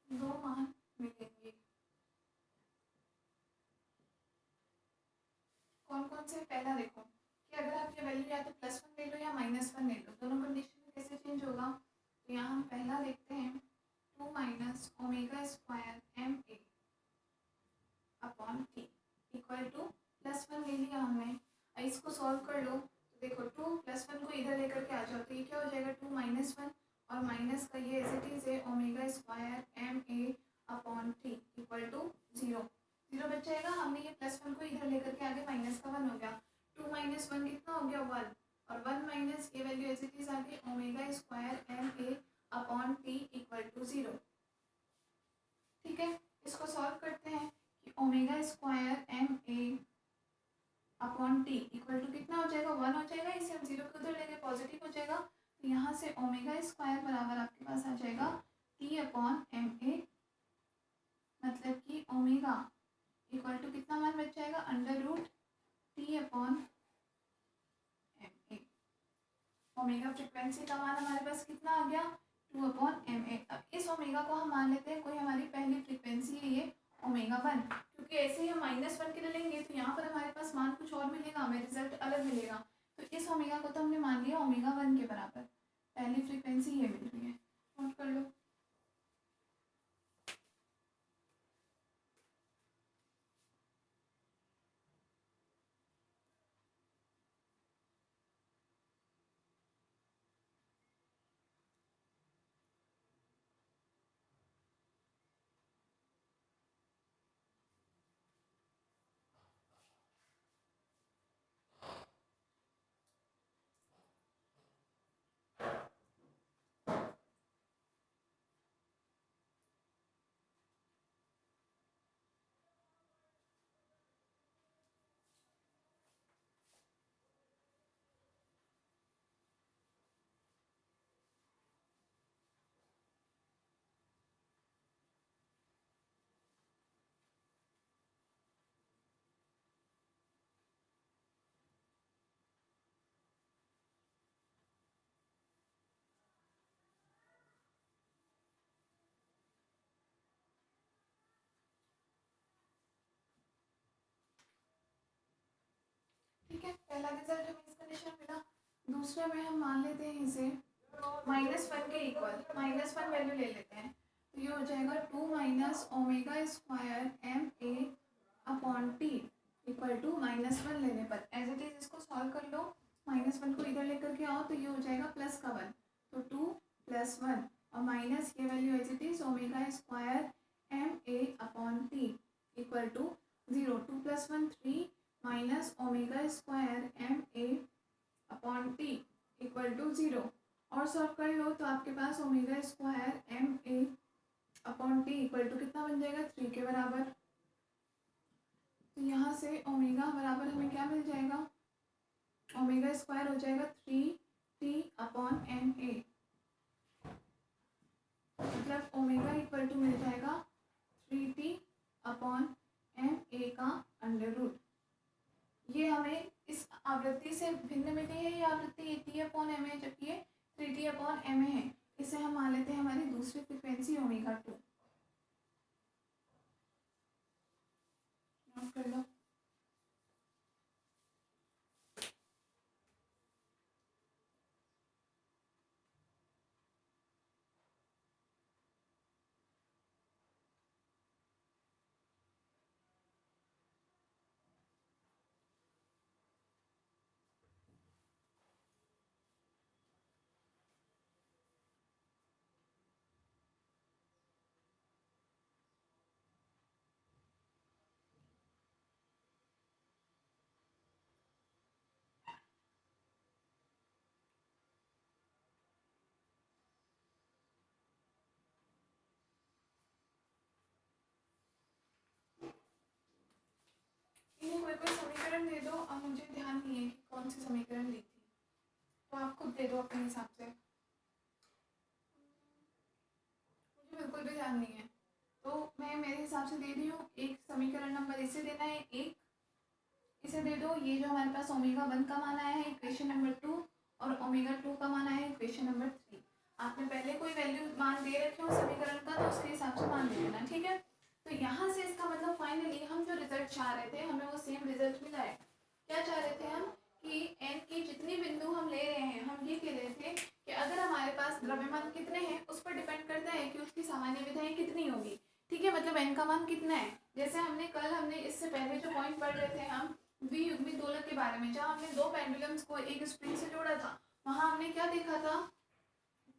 2 मान मिलेंगे। कौन कौन से, पहला देखो कि अगर आप ये वैल्यू या तो +1 ले लो या -1 ले लो, दोनों कंडीशन में कैसे चेंज होगा। तो यहाँ हम पहला देखते हैं 2 minus omega square M A upon T equal to +1 ले लिया हमने। इसको सॉल्व कर लो तो देखो 2 +1 को इधर लेकर के आ जाओ, तो ये क्या हो जाएगा 2 माइनस 1 और माइनस का ये एज इट इज है omega square M A upon T equal to 0 बच जाएगा। हमने ये +1 को इधर लेकर के आगे माइनस का 1 हो गया, 2 माइनस 1 कितना हो गया 1, और 1 माइनस ये वैल्यू एज इट इज आ गई omega square M A upon T equal to 0। ठीक है, इसको सॉल्व करते हैं कि omega square M A upon T equal to कितना हो जाएगा 1 हो जाएगा, इसे हम 0 को उधर लेंगे पॉजिटिव हो जाएगा, तो यहाँ से ओमेगा स्क्वायर बराबर आपके पास आ जाएगा टी अपॉन एम ए, मतलब कि ओमेगा इक्वल टू कितना मान बच जाएगा under root T upon M A. Omega frequency का मान हमारे पास कितना आ गया 2 अपॉन एम ए। अब इस ओमेगा को हम मान लेते हैं कोई हमारी पहली फ्रिक्वेंसी है ये ओमेगा 1, क्योंकि ऐसे ही हम -1 के लिए लेंगे तो यहाँ पर हमारे पास मान कुछ और मिलेगा, हमें रिजल्ट अलग मिलेगा। तो इस ओमेगा को तो हमने मान लिया ओमेगा 1 के बराबर, पहली फ्रिक्वेंसी ये मिल रही है, नोट कर लो। ठीक है, पहला रिजल्ट हमें इस कंडीशन मिला। दूसरे में हम मान लेते हैं इसे -1 के इक्वल, -1 वैल्यू ले लेते हैं, तो ये हो जाएगा 2 minus omega square M A upon T equal to -1 लेने पर एज इट इज इसको सॉल्व कर लो, -1 को इधर लेकर के आओ तो ये हो जाएगा प्लस का 1, तो 2 + 1 और माइनस ये value as it is omega square M A upon T equal to 0, 2 + 1 3 minus omega square M A upon T equal to 0 और सॉल्व कर लो तो आपके पास omega square M A upon T equal to कितना बन जाएगा 3 के बराबर। तो यहाँ से ओमेगा बराबर हमें क्या मिल जाएगा, ओमेगा स्क्वायर हो जाएगा 3t अपॉन एन ए, मतलब ओमेगा इक्वल टू मिल जाएगा 3t अपॉन एम ए का अंडर रूट। ये हमें इस आवृत्ति से भिन्न मिली है, ये आवृत्ति टी अपॉन एम ए, जबकि ये 3t अपॉन एम ए है। इसे हम मान लेते हैं हमारी दूसरी फ्रिक्वेंसी ओमेगा 2। नोट कर लो। कोई समीकरण दे दो, अब मुझे ध्यान नहीं है कि कौन सी समीकरण दी थी, तो आप खुद दे दो अपने हिसाब से, मुझे बिल्कुल भी ध्यान नहीं है। तो मैं मेरे हिसाब से दे रही हूँ। एक समीकरण नंबर इसे देना है, एक इसे दे दो। ये जो हमारे पास ओमेगा 1 का मान आया है इक्वेशन नंबर 2, और ओमेगा 2 का मान आया है इक्वेशन नंबर 3। आपने पहले कोई वैल्यू मान दे रखे हो समीकरण का, तो उसके हिसाब से मान दे देना, ठीक है। तो यहाँ से इसका मतलब फाइनली हम जो रिजल्ट चाह रहे थे, हमें वो सेम रिजल्ट मिला है। क्या चाह रहे थे हम, कि एन की जितनी बिंदु हम ले रहे हैं, हम ये कह रहे थे कि अगर हमारे पास द्रव्यमान कितने हैं उस पर डिपेंड करता है कि उसकी सामान्य विधाएं कितनी होगी, ठीक है। मतलब एन का मान कितना है। जैसे हमने इससे पहले जो पॉइंट पढ़ रहे थे हम द्वियुग्मी दोलक के बारे में, जहाँ हमने दो पेंडुलम्स को एक स्प्रिंग से जोड़ा था, वहाँ हमने क्या देखा था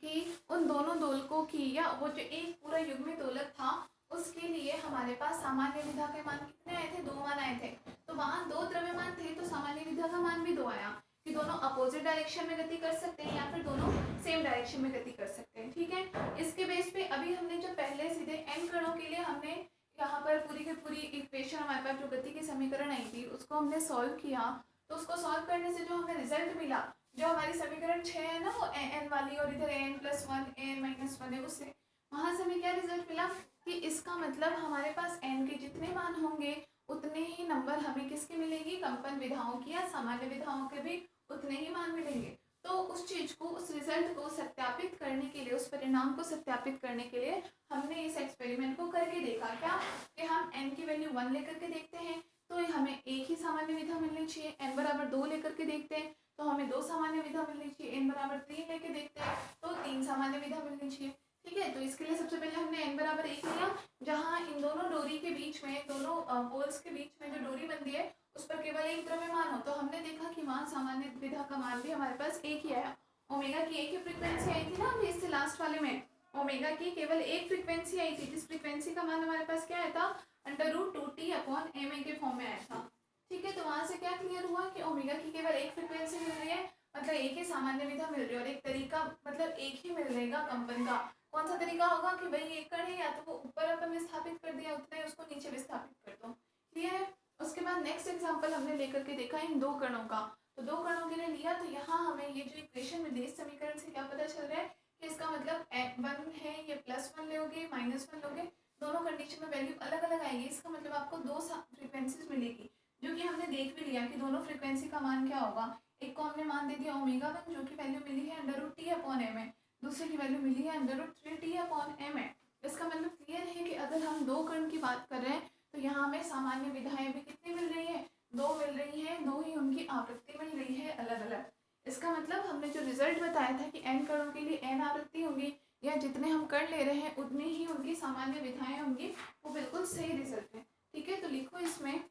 कि उन दोनों दोलकों की, या वो जो एक पूरा युग्मी दोलक था उसके लिए हमारे पास सामान्य विधा के मान कितने आए थे, 2 मान आए थे। तो वहाँ 2 द्रव्यमान थे, तो सामान्य विधा का मान भी 2 आया, कि दोनों अपोजिट डायरेक्शन में गति कर सकते हैं या फिर दोनों सेम डायरेक्शन में गति कर सकते हैं, ठीक है। इसके बेस पे अभी हमने जो पहले सीधे एन कणों के लिए हमने यहाँ पर पूरी की पूरी इक्वेशन, हमारे पास जो गति की समीकरण आई थी उसको हमने सॉल्व किया। तो उसको सॉल्व करने से जो हमें रिजल्ट मिला, जो हमारी समीकरण 6 है ना, वो एन वाली, और इधर n+1 n-1 है, उससे वहां से हमें क्या रिजल्ट मिला कि इसका मतलब हमारे पास n के जितने मान होंगे उतने ही नंबर हमें किसके मिलेंगी, कंपन विधाओं की या सामान्य विधाओं के भी उतने ही मान मिलेंगे। तो उस चीज को, उस रिजल्ट को सत्यापित करने के लिए, उस परिणाम को सत्यापित करने के लिए हमने इस एक्सपेरिमेंट को करके देखा। क्या कि हम n की वैल्यू 1 लेकर के देखते हैं तो हमें एक ही सामान्य विधा मिलनी चाहिए, n बराबर 2 लेकर के देखते हैं तो हमें 2 सामान्य विधा मिलनी चाहिए, n बराबर 3 लेके देखते हैं तो 3 सामान्य विधा मिलनी चाहिए, ठीक है। तो इसके लिए सबसे पहले हमने n बराबर 1 लिया, जहाँ इन दोनों डोरी के बीच में, दोनों पोल्स के बीच में जो डोरी बनती है उस पर केवल एक द्रव्यमान हो। तो हमने देखा कि वहाँ सामान्य विधा का मान भी हमारे पास एक ही आया। ओमेगा की एक ही फ्रीक्वेंसी आई थी ना अभी इससे लास्ट वाले में, ओमेगा की केवल एक फ्रीक्वेंसी आई थी, जिस फ्रीक्वेंसी का मान हमारे पास क्या आया था, √2t अपॉन एम ए के फॉर्म में आया था, ठीक है। तो वहां से क्या क्लियर हुआ कि ओमेगा की केवल एक फ्रीक्वेंसी मिल रही है, मतलब एक ही सामान्य विधा मिल रही है, और एक तरीका मतलब एक ही मिल रहेगा कंपन का। कौन सा तरीका होगा कि भाई एक कण है, या तो वो ऊपर अपन विस्थापित कर दिया उतना ही उसको नीचे विस्थापित कर दो, क्लियर है। उसके बाद नेक्स्ट एग्जांपल हमने लेकर के देखा इन 2 कणों का। तो 2 कणों के लिए लिया, तो यहाँ हमें ये जो इक्वेशन मिली इस समीकरण से क्या पता चल रहा है कि इसका मतलब 1 है, ये +1 लोगे -1 लोगे, दोनों कंडीशन में वैल्यू अलग अलग आएगी। इसका मतलब आपको 2 फ्रीक्वेंसीज मिलेगी, जो कि हमने देख भी लिया कि दोनों फ्रीक्वेंसी का मान क्या होगा। एक को हमने मान दे दिया ओमेगा 1, जो कि वैल्यू मिली है √t अपॉन एम ए, दूसरे की वैल्यू मिली है √3t अपॉन एम ए। इसका मतलब क्लियर है कि अगर हम 2 कण की बात कर रहे हैं तो यहाँ हमें सामान्य विधाएं भी कितनी मिल रही है, 2 मिल रही है, 2 ही उनकी आवृत्ति मिल रही है अलग अलग। इसका मतलब हमने जो रिजल्ट बताया था कि n कणों के लिए n आवृत्ति होगी, या जितने हम कण ले रहे हैं उतनी ही उनकी सामान्य विधाएं होंगी, वो बिल्कुल सही रिजल्ट है, ठीक है। तो लिखो, इसमें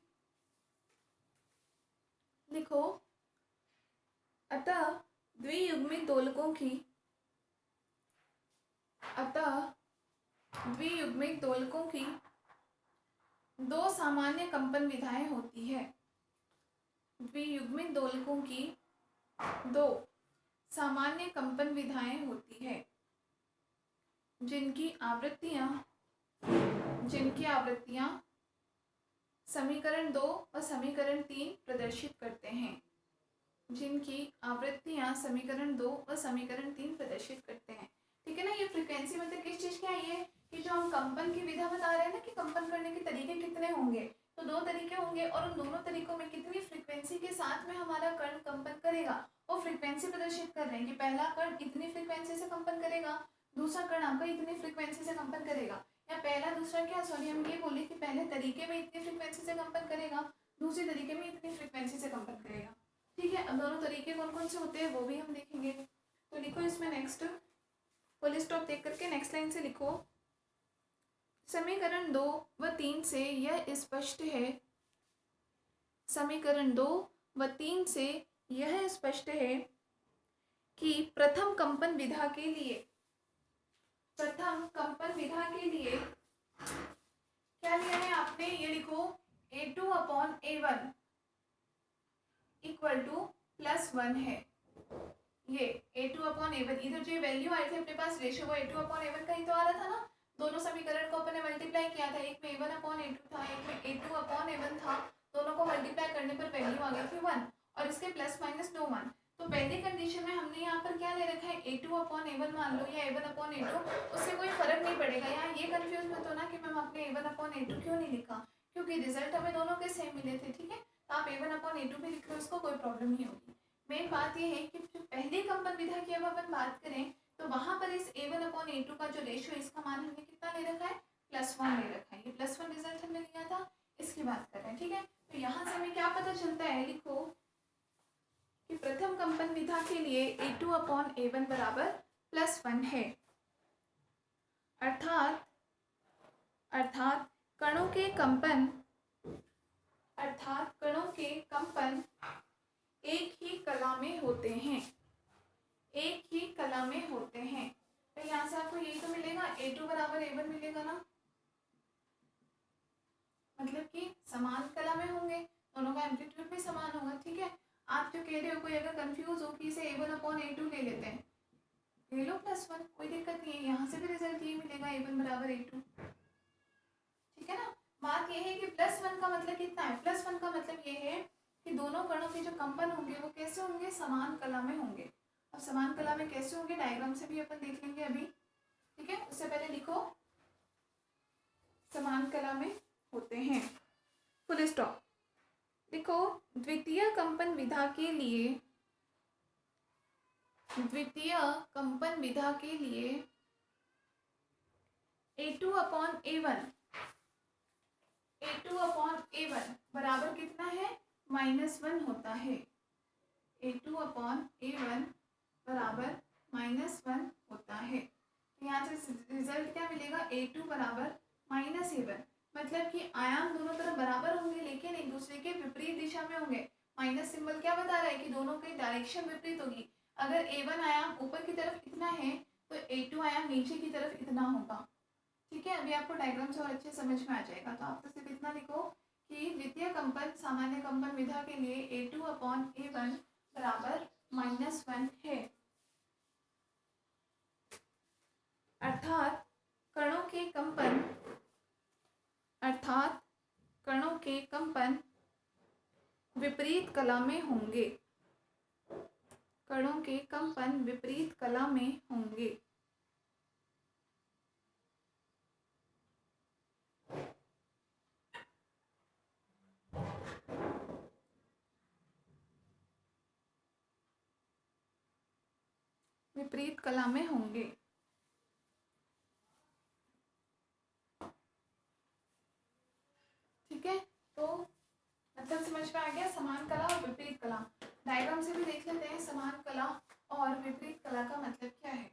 लिखो, अतः द्वियुग्मित दोलकों की, अतः द्वियुग्मित दोलकों की 2 सामान्य कंपन विधाएं होती है। द्वियुग्मित दोलकों की 2 सामान्य कंपन विधाएं होती है, जिनकी आवृत्तियां जिनकी आवृत्तियां समीकरण 2 और समीकरण 3 प्रदर्शित करते हैं, जिनकी आवृत्तियां समीकरण 2 और समीकरण 3 प्रदर्शित करते हैं। ठीक है ना। ये फ्रीक्वेंसी मतलब किस चीज की आई है कि जो हम कंपन की विधा बता रहे हैं ना कि कंपन करने के तरीके कितने होंगे, तो 2 तरीके होंगे और उन दोनों तरीकों में कितनी फ्रीक्वेंसी के साथ में हमारा कण कंपन करेगा वो फ्रीक्वेंसी प्रदर्शित कर रहे हैं कि पहला कण इतनी फ्रीक्वेंसी से कंपन करेगा, दूसरा कण आपका इतनी फ्रीक्वेंसी से कंपन करेगा, या पहला दूसरा क्या सॉरी हम ये बोले कि पहले तरीके में इतनी फ्रीक्वेंसी से कंपन करेगा, दूसरे तरीके में इतनी फ्रीक्वेंसी से कंपन करेगा। ठीक है। अब दोनों तरीके कौन कौन से होते हैं वो भी हम देखेंगे। तो लिखो इसमें नेक्स्ट फुल स्टॉप देख करके नेक्स्ट लाइन से लिखो, समीकरण 2 व 3 से यह स्पष्ट है, समीकरण 2 व 3 से यह स्पष्ट है कि प्रथम कंपन विधा के लिए, प्रथम कंपन विधा के लिए क्या लिया है आपने, ये लिखो A2/A1 इक्वल टू +1 है। ये A2/A1 इधर जो वैल्यू आई थी अपने पास रेशियो वो A2/A1 का ही तो आ रहा था ना। दोनों समीकरण को अपन ने मल्टीप्लाई किया था, एक में A1/A2 था, एक में A2/A1 था, दोनों को मल्टीप्लाई करने पर वैल्यू आ गई थी 1 और इसके प्लस माइनस नो 1। तो पहली कंडीशन में हमने यहाँ पर क्या ले रखा है A2/A1 मान लो या A1/A2, उससे कोई फर्क नहीं पड़ेगा। यहाँ ये कंफ्यूज मत होना कि मैम आपने A1/A2 क्यों नहीं लिखा, क्योंकि रिजल्ट हमें दोनों के सेम मिले थे। ठीक है। तो आप A1/A2 भी लिख लो, इसको कोई प्रॉब्लम नहीं होगी। मेन बात यह है कि जो पहली कंपन विधा की अब अपन बात करें तो वहां पर इस A1/A2 का जो रेशियो इसका मान हमने कितना ले रखा है +1 ले रखा है। ये +1 रिजल्ट हमने लिया था, इसकी बात कर रहे हैं। ठीक है। तो यहाँ से हमें क्या पता चलता है, लिखो कि प्रथम कंपन विधा के लिए A2/A1 बराबर +1 है, अर्थात कणों के कंपन, अर्थात कणों के कंपन एक ही कला में होते हैं, एक ही कला में होते हैं। तो यहाँ से आपको यही तो मिलेगा A2/A1 मिलेगा ना, मतलब कि समान कला में होंगे, दोनों का एम्पलीट्यूड भी समान होगा। ठीक है। आप जो कह रहे हो कोई अगर कंफ्यूज हो कि इसे A1/A2 ले लेते हैं, ले लो +1, कोई दिक्कत नहीं है। यहाँ से भी रिजल्ट ये मिलेगा A1/A2। ठीक है ना। बात यह है कि +1 का मतलब कितना है, +1 का मतलब ये है कि दोनों कणों के जो कंपन होंगे वो कैसे होंगे, समान कला में होंगे। अब समान कला में कैसे होंगे डायग्राम से भी अपन देख लेंगे अभी। ठीक है। उससे पहले लिखो समान कला में होते हैं, फुल स्टॉप। देखो द्वितीय कंपन विधा के लिए, द्वितीय कंपन विधा के लिए A2/A1 बराबर कितना है -1 होता है। A2/A1 बराबर -1 होता है। तो यहाँ से रिजल्ट क्या मिलेगा A2 बराबर -A1, मतलब कि आयाम दोनों तरफ बराबर होंगे लेकिन एक दूसरे के विपरीत दिशा में होंगे। माइनस सिंबल क्या बता रहा है कि दोनों की डायरेक्शन विपरीत होगी। अगर A1 आयाम ऊपर की तरफ इतना है तो A2 आयाम नीचे की तरफ इतना होगा। ठीक है। अभी आपको डायग्राम से और अच्छे समझ में आ जाएगा। तो आप तो सिर्फ इतना लिखो कि द्वितीय कंपन सामान्य कंपन विधा के लिए A2/A1 बराबर -1 है, अर्थात कणों के कंपन, अर्थात कणों के कंपन विपरीत कला में होंगे, कणों के कंपन विपरीत कला में होंगे। विपरीत कला में होंगे। ठीक है। तो मतलब समझ में आ गया समान कला और विपरीत कला। डायग्राम से भी देख लेते हैं समान कला और विपरीत कला का मतलब क्या है।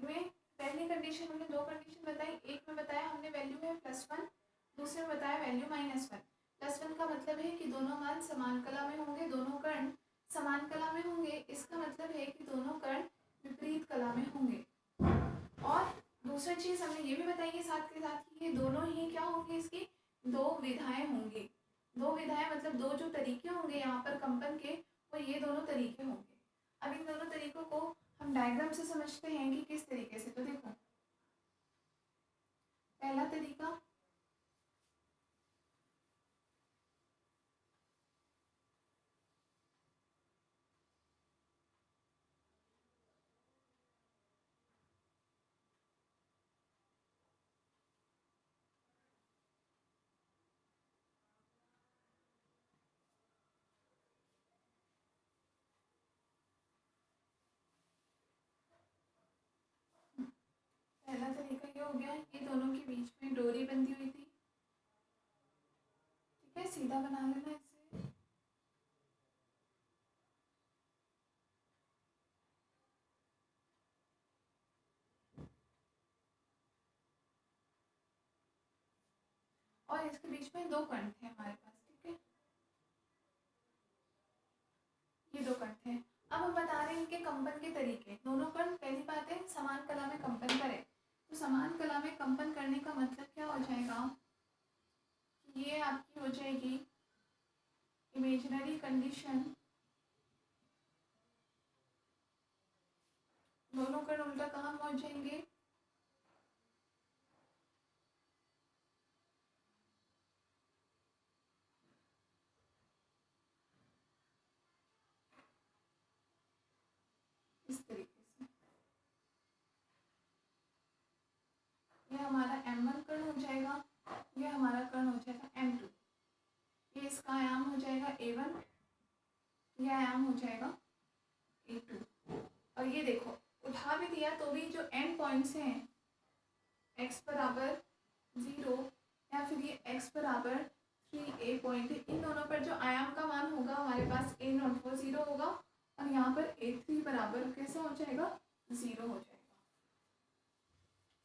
में पहली कंडीशन हमने दो कंडीशन बताई, एक में बताया हमने वैल्यू है +1, दूसरे में बताया वैल्यू -1। +1 का मतलब है कि दोनों मान समान कला में होंगे, दोनों कर्ण समान कला में होंगे, इसका मतलब है कि दोनों कर्ण विपरीत कला में होंगे। और दूसरी चीज हमने ये भी बताई है साथ के साथ कि ये दोनों ही क्या होंगे, इसकी दो विधाएं होंगी। दो विधाएं मतलब दो जो तरीके होंगे यहाँ पर कंपन के, वो ये दोनों तरीके होंगे। अब इन दोनों तरीकों को हम डायग्राम से समझते हैं कि किस तरीके से। तो देखो, पहला तरीका ये हो गया, ये दोनों के बीच में डोरी बंधी हुई थी। ठीक है, सीधा बना लेना इसे। और इसके बीच में दो कण थे हमारे पास। ठीक है, ये दो कण थे। अब हम बता रहे हैं इनके कंपन के तरीके। दोनों कण पहली बात है समान कला में कंपन करें। तो समान कला में कंपन करने का मतलब क्या हो जाएगा, ये आपकी हो जाएगी इमेजिनरी कंडीशन। दोनों कण उल्टा कहाँ पहुंच जाएंगे, इस तरीके से। ये हमारा m1 कण हो जाएगा, ये हमारा कण हो जाएगा m2। ये इसका आयाम हो जाएगा a1, ये आयाम हो जाएगा a2। और ये देखो, उठा भी दिया तो भी जो एंड पॉइंट्स हैं x बराबर 0 या फिर ये x बराबर 3a पॉइंट है, इन दोनों पर जो आयाम का मान होगा हमारे पास a0 वो 0 होगा, और यहाँ पर a3 बराबर कैसा हो जाएगा, 0 हो जाएगा।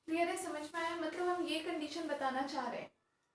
क्लियर है, समझ में आया? मतलब हम ये कंडीशन बताना चाह रहे हैं,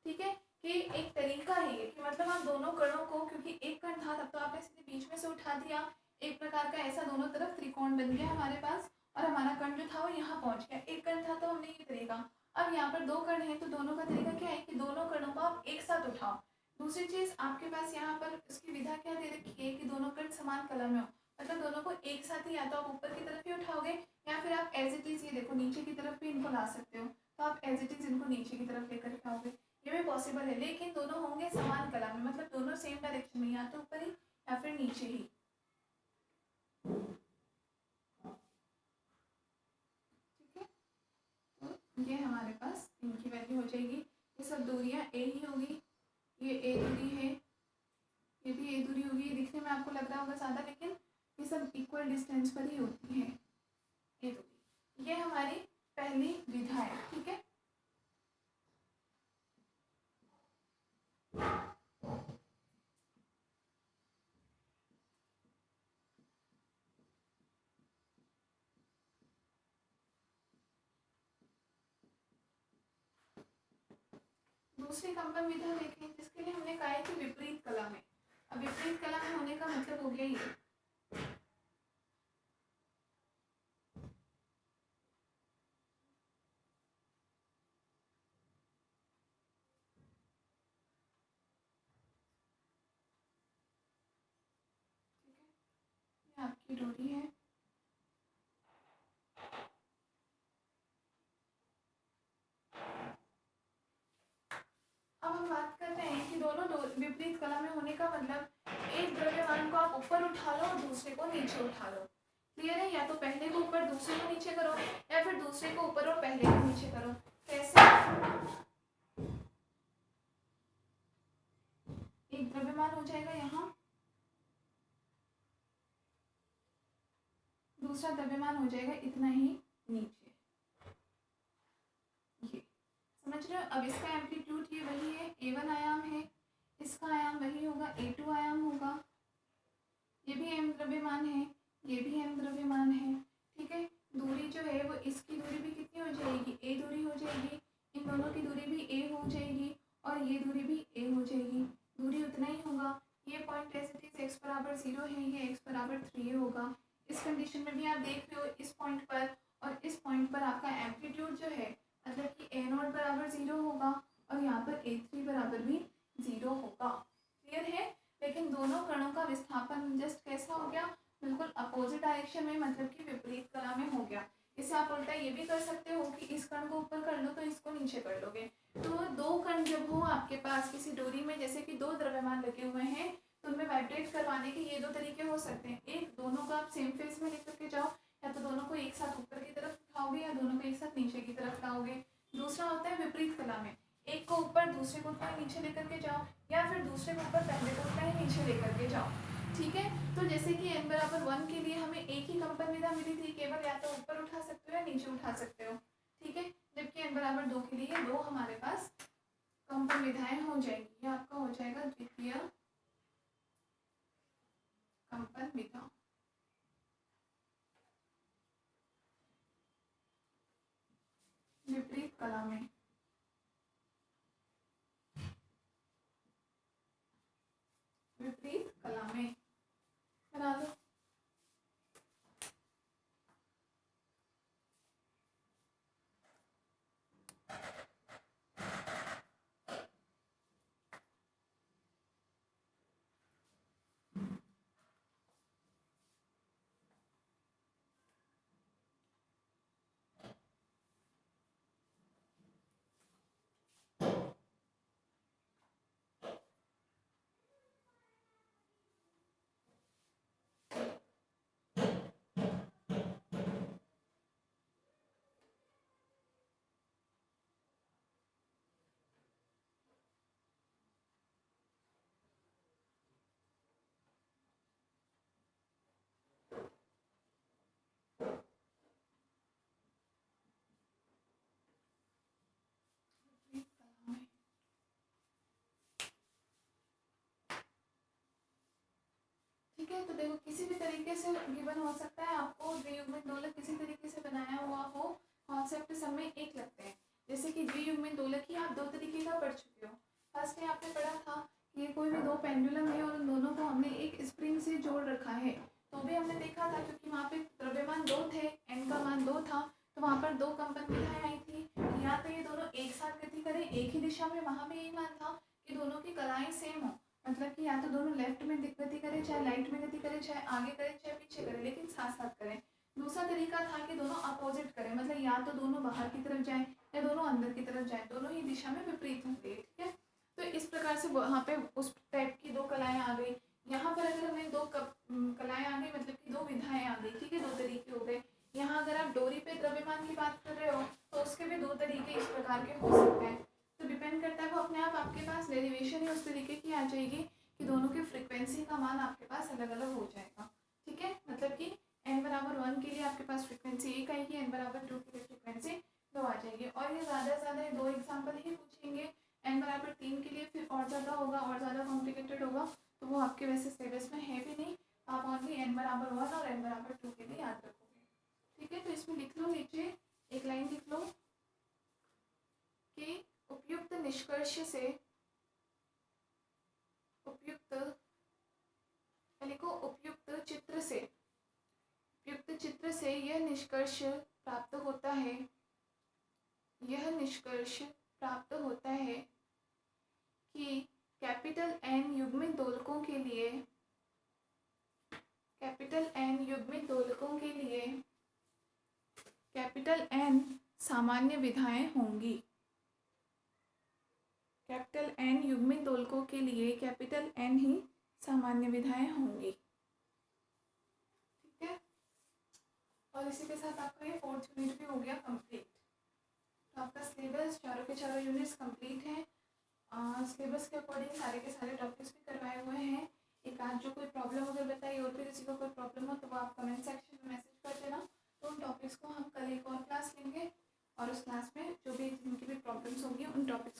ठीक है, कि एक तरीका है ये कि मतलब आप दोनों कणों को, क्योंकि एक कण था तब तो आपने सीधे बीच में से उठा दिया, एक प्रकार का ऐसा दोनों तरफ त्रिकोण बन गया हमारे पास, और हमारा कण जो था वो यहाँ पहुंच गया। एक कण था तो हमने ये तरीका। अब यहाँ पर दो कण है तो दोनों का तरीका क्या है कि दोनों कणों को आप एक साथ उठाओ। दूसरी चीज आपके पास यहाँ पर इसकी विधा क्या दे रखी है कि दोनों कण समान कला में हो, मतलब दोनों को एक साथ ही या तो आप ऊपर की तरफ ही उठाओगे या फिर आप एज इट इज ये देखो नीचे की तरफ भी इनको ला सकते हो, तो आप एज इट इज इनको नीचे की तरफ लेकर के आओगे, ये भी पॉसिबल है। लेकिन दोनों होंगे समान कला में, मतलब दोनों सेम डायरेक्शन में, या तो ऊपर ही या फिर नीचे ही। ठीक है, तो ये हमारे पास इनकी वैल्यू हो जाएगी। ये सब दूरियां ए ही होगी, ये ए दूरी है, ये भी ए दूरी होगी। दिखने में आपको लग रहा होगा ज़्यादा, लेकिन ये सब इक्वल डिस्टेंस पर ही होती है ए दूरी। ये हमारी पहली विधा है। ठीक है, दूसरी कंपन विधा देखें, जिसके लिए हमने कहा है कि विपरीत कला में। अब विपरीत कला में होने का मतलब हो गया ये, आपकी डोरी है। अब हम बात कर रहे हैं कि दोनों विपरीत कला में होने का मतलब एक द्रव्यमान को आप ऊपर उठा लो और दूसरे को नीचे उठा लो। क्लियर है? या तो पहले को ऊपर दूसरे को नीचे करो, या फिर दूसरे को ऊपर और पहले को नीचे करो। कैसे? एक द्रव्यमान हो जाएगा यहाँ, दूसरा द्रव्यमान हो जाएगा इतना ही नीचे। ये समझ रहे हो? अब इसका एम्पलीट्यूड ये वही है, a1 आयाम है, इसका आयाम वही होगा, a2 आयाम होगा। ये भी m द्रव्यमान है, ये भी m द्रव्यमान है। ठीक है, दूरी जो है वो इसकी दूरी भी कितनी हो जाएगी, ए दूरी हो जाएगी, इन दोनों की दूरी भी ए हो जाएगी और ये दूरी भी ए हो जाएगी, दूरी उतना ही होगा। ये point as it is X बराबर 0 है, ये एक्स बराबर 3 होगा। इस कंडीशन में भी आप देख रहे हो इस पॉइंट पर और इस पॉइंट पर आपका एम्पलीट्यूड जो है मतलब कि ए नॉट बराबर 0 होगा और यहाँ पर ए3 बराबर भी 0 होगा। क्लियर है। लेकिन दोनों कणों का विस्थापन जस्ट कैसा हो गया, बिल्कुल अपोजिट डायरेक्शन में, मतलब कि विपरीत कला में हो गया। इसे आप उल्टा ये भी कर सकते हो कि इस कण को ऊपर कर लो तो इसको नीचे कर लोगे। तो दो कण जब हो आपके पास किसी डोरी में, जैसे कि दो द्रव्यमान लगे हुए हैं, तो उनमें वाइब्रेट करवाने के ये दो तरीके हो सकते हैं। एक, दोनों को आप सेम फेस में लेकर के जाओ, या तो दोनों को एक साथ ऊपर की तरफ उठाओगे या दोनों को एक साथ नीचे की तरफ लाओगे। दूसरा होता है विपरीत कला में, एक को ऊपर दूसरे को उतना ही नीचे लेकर के जाओ, या फिर दूसरे को ऊपर पहले को उतना ही नीचे लेकर के जाओ। ठीक है। तो जैसे कि n बराबर 1 के लिए हमें एक ही कंपन विधा मिली थी, केवल या तो ऊपर उठा सकते हो या नीचे उठा सकते हो। ठीक है। जबकि n बराबर 2 के लिए दो हमारे पास कंपन विधाएं हो जाएगी। ये आपका हो जाएगा द्वितीय कंपन विधा। विपरीत कला में, विपरीत कला में बना लो। ठीक है। तो देखो किसी भी तरीके से गिवन हो सकता है, आपको द्वियुग्मित दोलक किसी तरीके से बनाया हुआ हो, कॉन्सेप्ट सब में एक लगते हैं। जैसे कि द्वियुग्मित दोलक ही आप दो तरीके का पढ़ चुके हो। फर्स्ट में आपने पढ़ा था कि ये कोई भी दो पेंडुलम है और उन दोनों को हमने एक स्प्रिंग से जोड़ रखा है। तो भी हमने देखा था, क्योंकि वहाँ पे द्रव्यमान 2 थे, n का मान 2 था, तो वहाँ पर दो कंपन विधाएं आई थी। या तो ये दोनों एक साथ गति करें एक ही दिशा में, वहाँ पे यही मान था कि दोनों की कलाएं सेम हो, मतलब कि या तो दोनों लेफ्ट में गति करें, चाहे राइट में गति करें, चाहे आगे करें चाहे पीछे करें, लेकिन साथ साथ करें। दूसरा तरीका था कि दोनों अपोजिट करें, मतलब या तो दोनों बाहर की तरफ जाएं या दोनों अंदर की तरफ जाएं, दोनों ही दिशा में विपरीत होंगे। ठीक है। तो इस प्रकार से वहाँ पे उस टाइप की दो कलाएं आ गई। यहाँ पर अगर हमें दो कलाएं आ गई, मतलब कि दो विधाएं आ गई। ठीक है। दो तरीके हो गए। यहाँ अगर आप डोरी पे द्रव्यमान की बात कर रहे हो तो उसके भी दो तरीके इस प्रकार के हो सकते हैं। तो डिपेंड करता है, वो अपने आप आपके पास डेरिवेशन ही उस तरीके की आ जाएगी कि दोनों की फ्रीक्वेंसी का मान आपके पास अलग अलग हो जाएगा। ठीक है। मतलब कि n बराबर 1 के लिए आपके पास फ्रीक्वेंसी 1 आएगी, n बराबर 2 के लिए फ्रीक्वेंसी 2 आ जाएगी। और ये ज़्यादा से ज़्यादा दो एग्जाम्पल ही पूछेंगे। n बराबर 3 के लिए फिर और ज़्यादा होगा और ज़्यादा कॉम्प्लिकेटेड होगा, तो वो आपके वैसे सिलेबस में है भी नहीं। आप ओनली n बराबर 1 और n बराबर 2 के लिए याद रखोगे। ठीक है। तो इसमें लिख लो, नीचे एक लाइन लिख लो कि उपयुक्त निष्कर्ष से, उपयुक्त लिखो, उपयुक्त चित्र से, उपयुक्त चित्र से यह निष्कर्ष प्राप्त होता है, यह निष्कर्ष प्राप्त होता है कि कैपिटल N युग्मित दोलकों के लिए, कैपिटल N युग्मित दोलकों के लिए कैपिटल N सामान्य विधाएं होंगी। कैपिटल N युग्मित दोलकों के लिए कैपिटल N ही सामान्य विधाएं होंगी। ठीक है। और इसी के साथ आपका ये 4th यूनिट भी हो गया कंप्लीट। तो आपका सिलेबस चारों के चारों यूनिट्स कंप्लीट हैं। सिलेबस के अकॉर्डिंग सारे के सारे टॉपिक्स भी करवाए हुए हैं। एक आज जो कोई प्रॉब्लम अगर बताइए और फिर किसी को कोई प्रॉब्लम हो तो वो आप कमेंट सेक्शन में मैसेज कर देना। तो उन टॉपिक्स को हम कल एक और क्लास लेंगे और उस क्लास में जो भी जिनकी भी प्रॉब्लम्स होंगी उन टॉपिक्स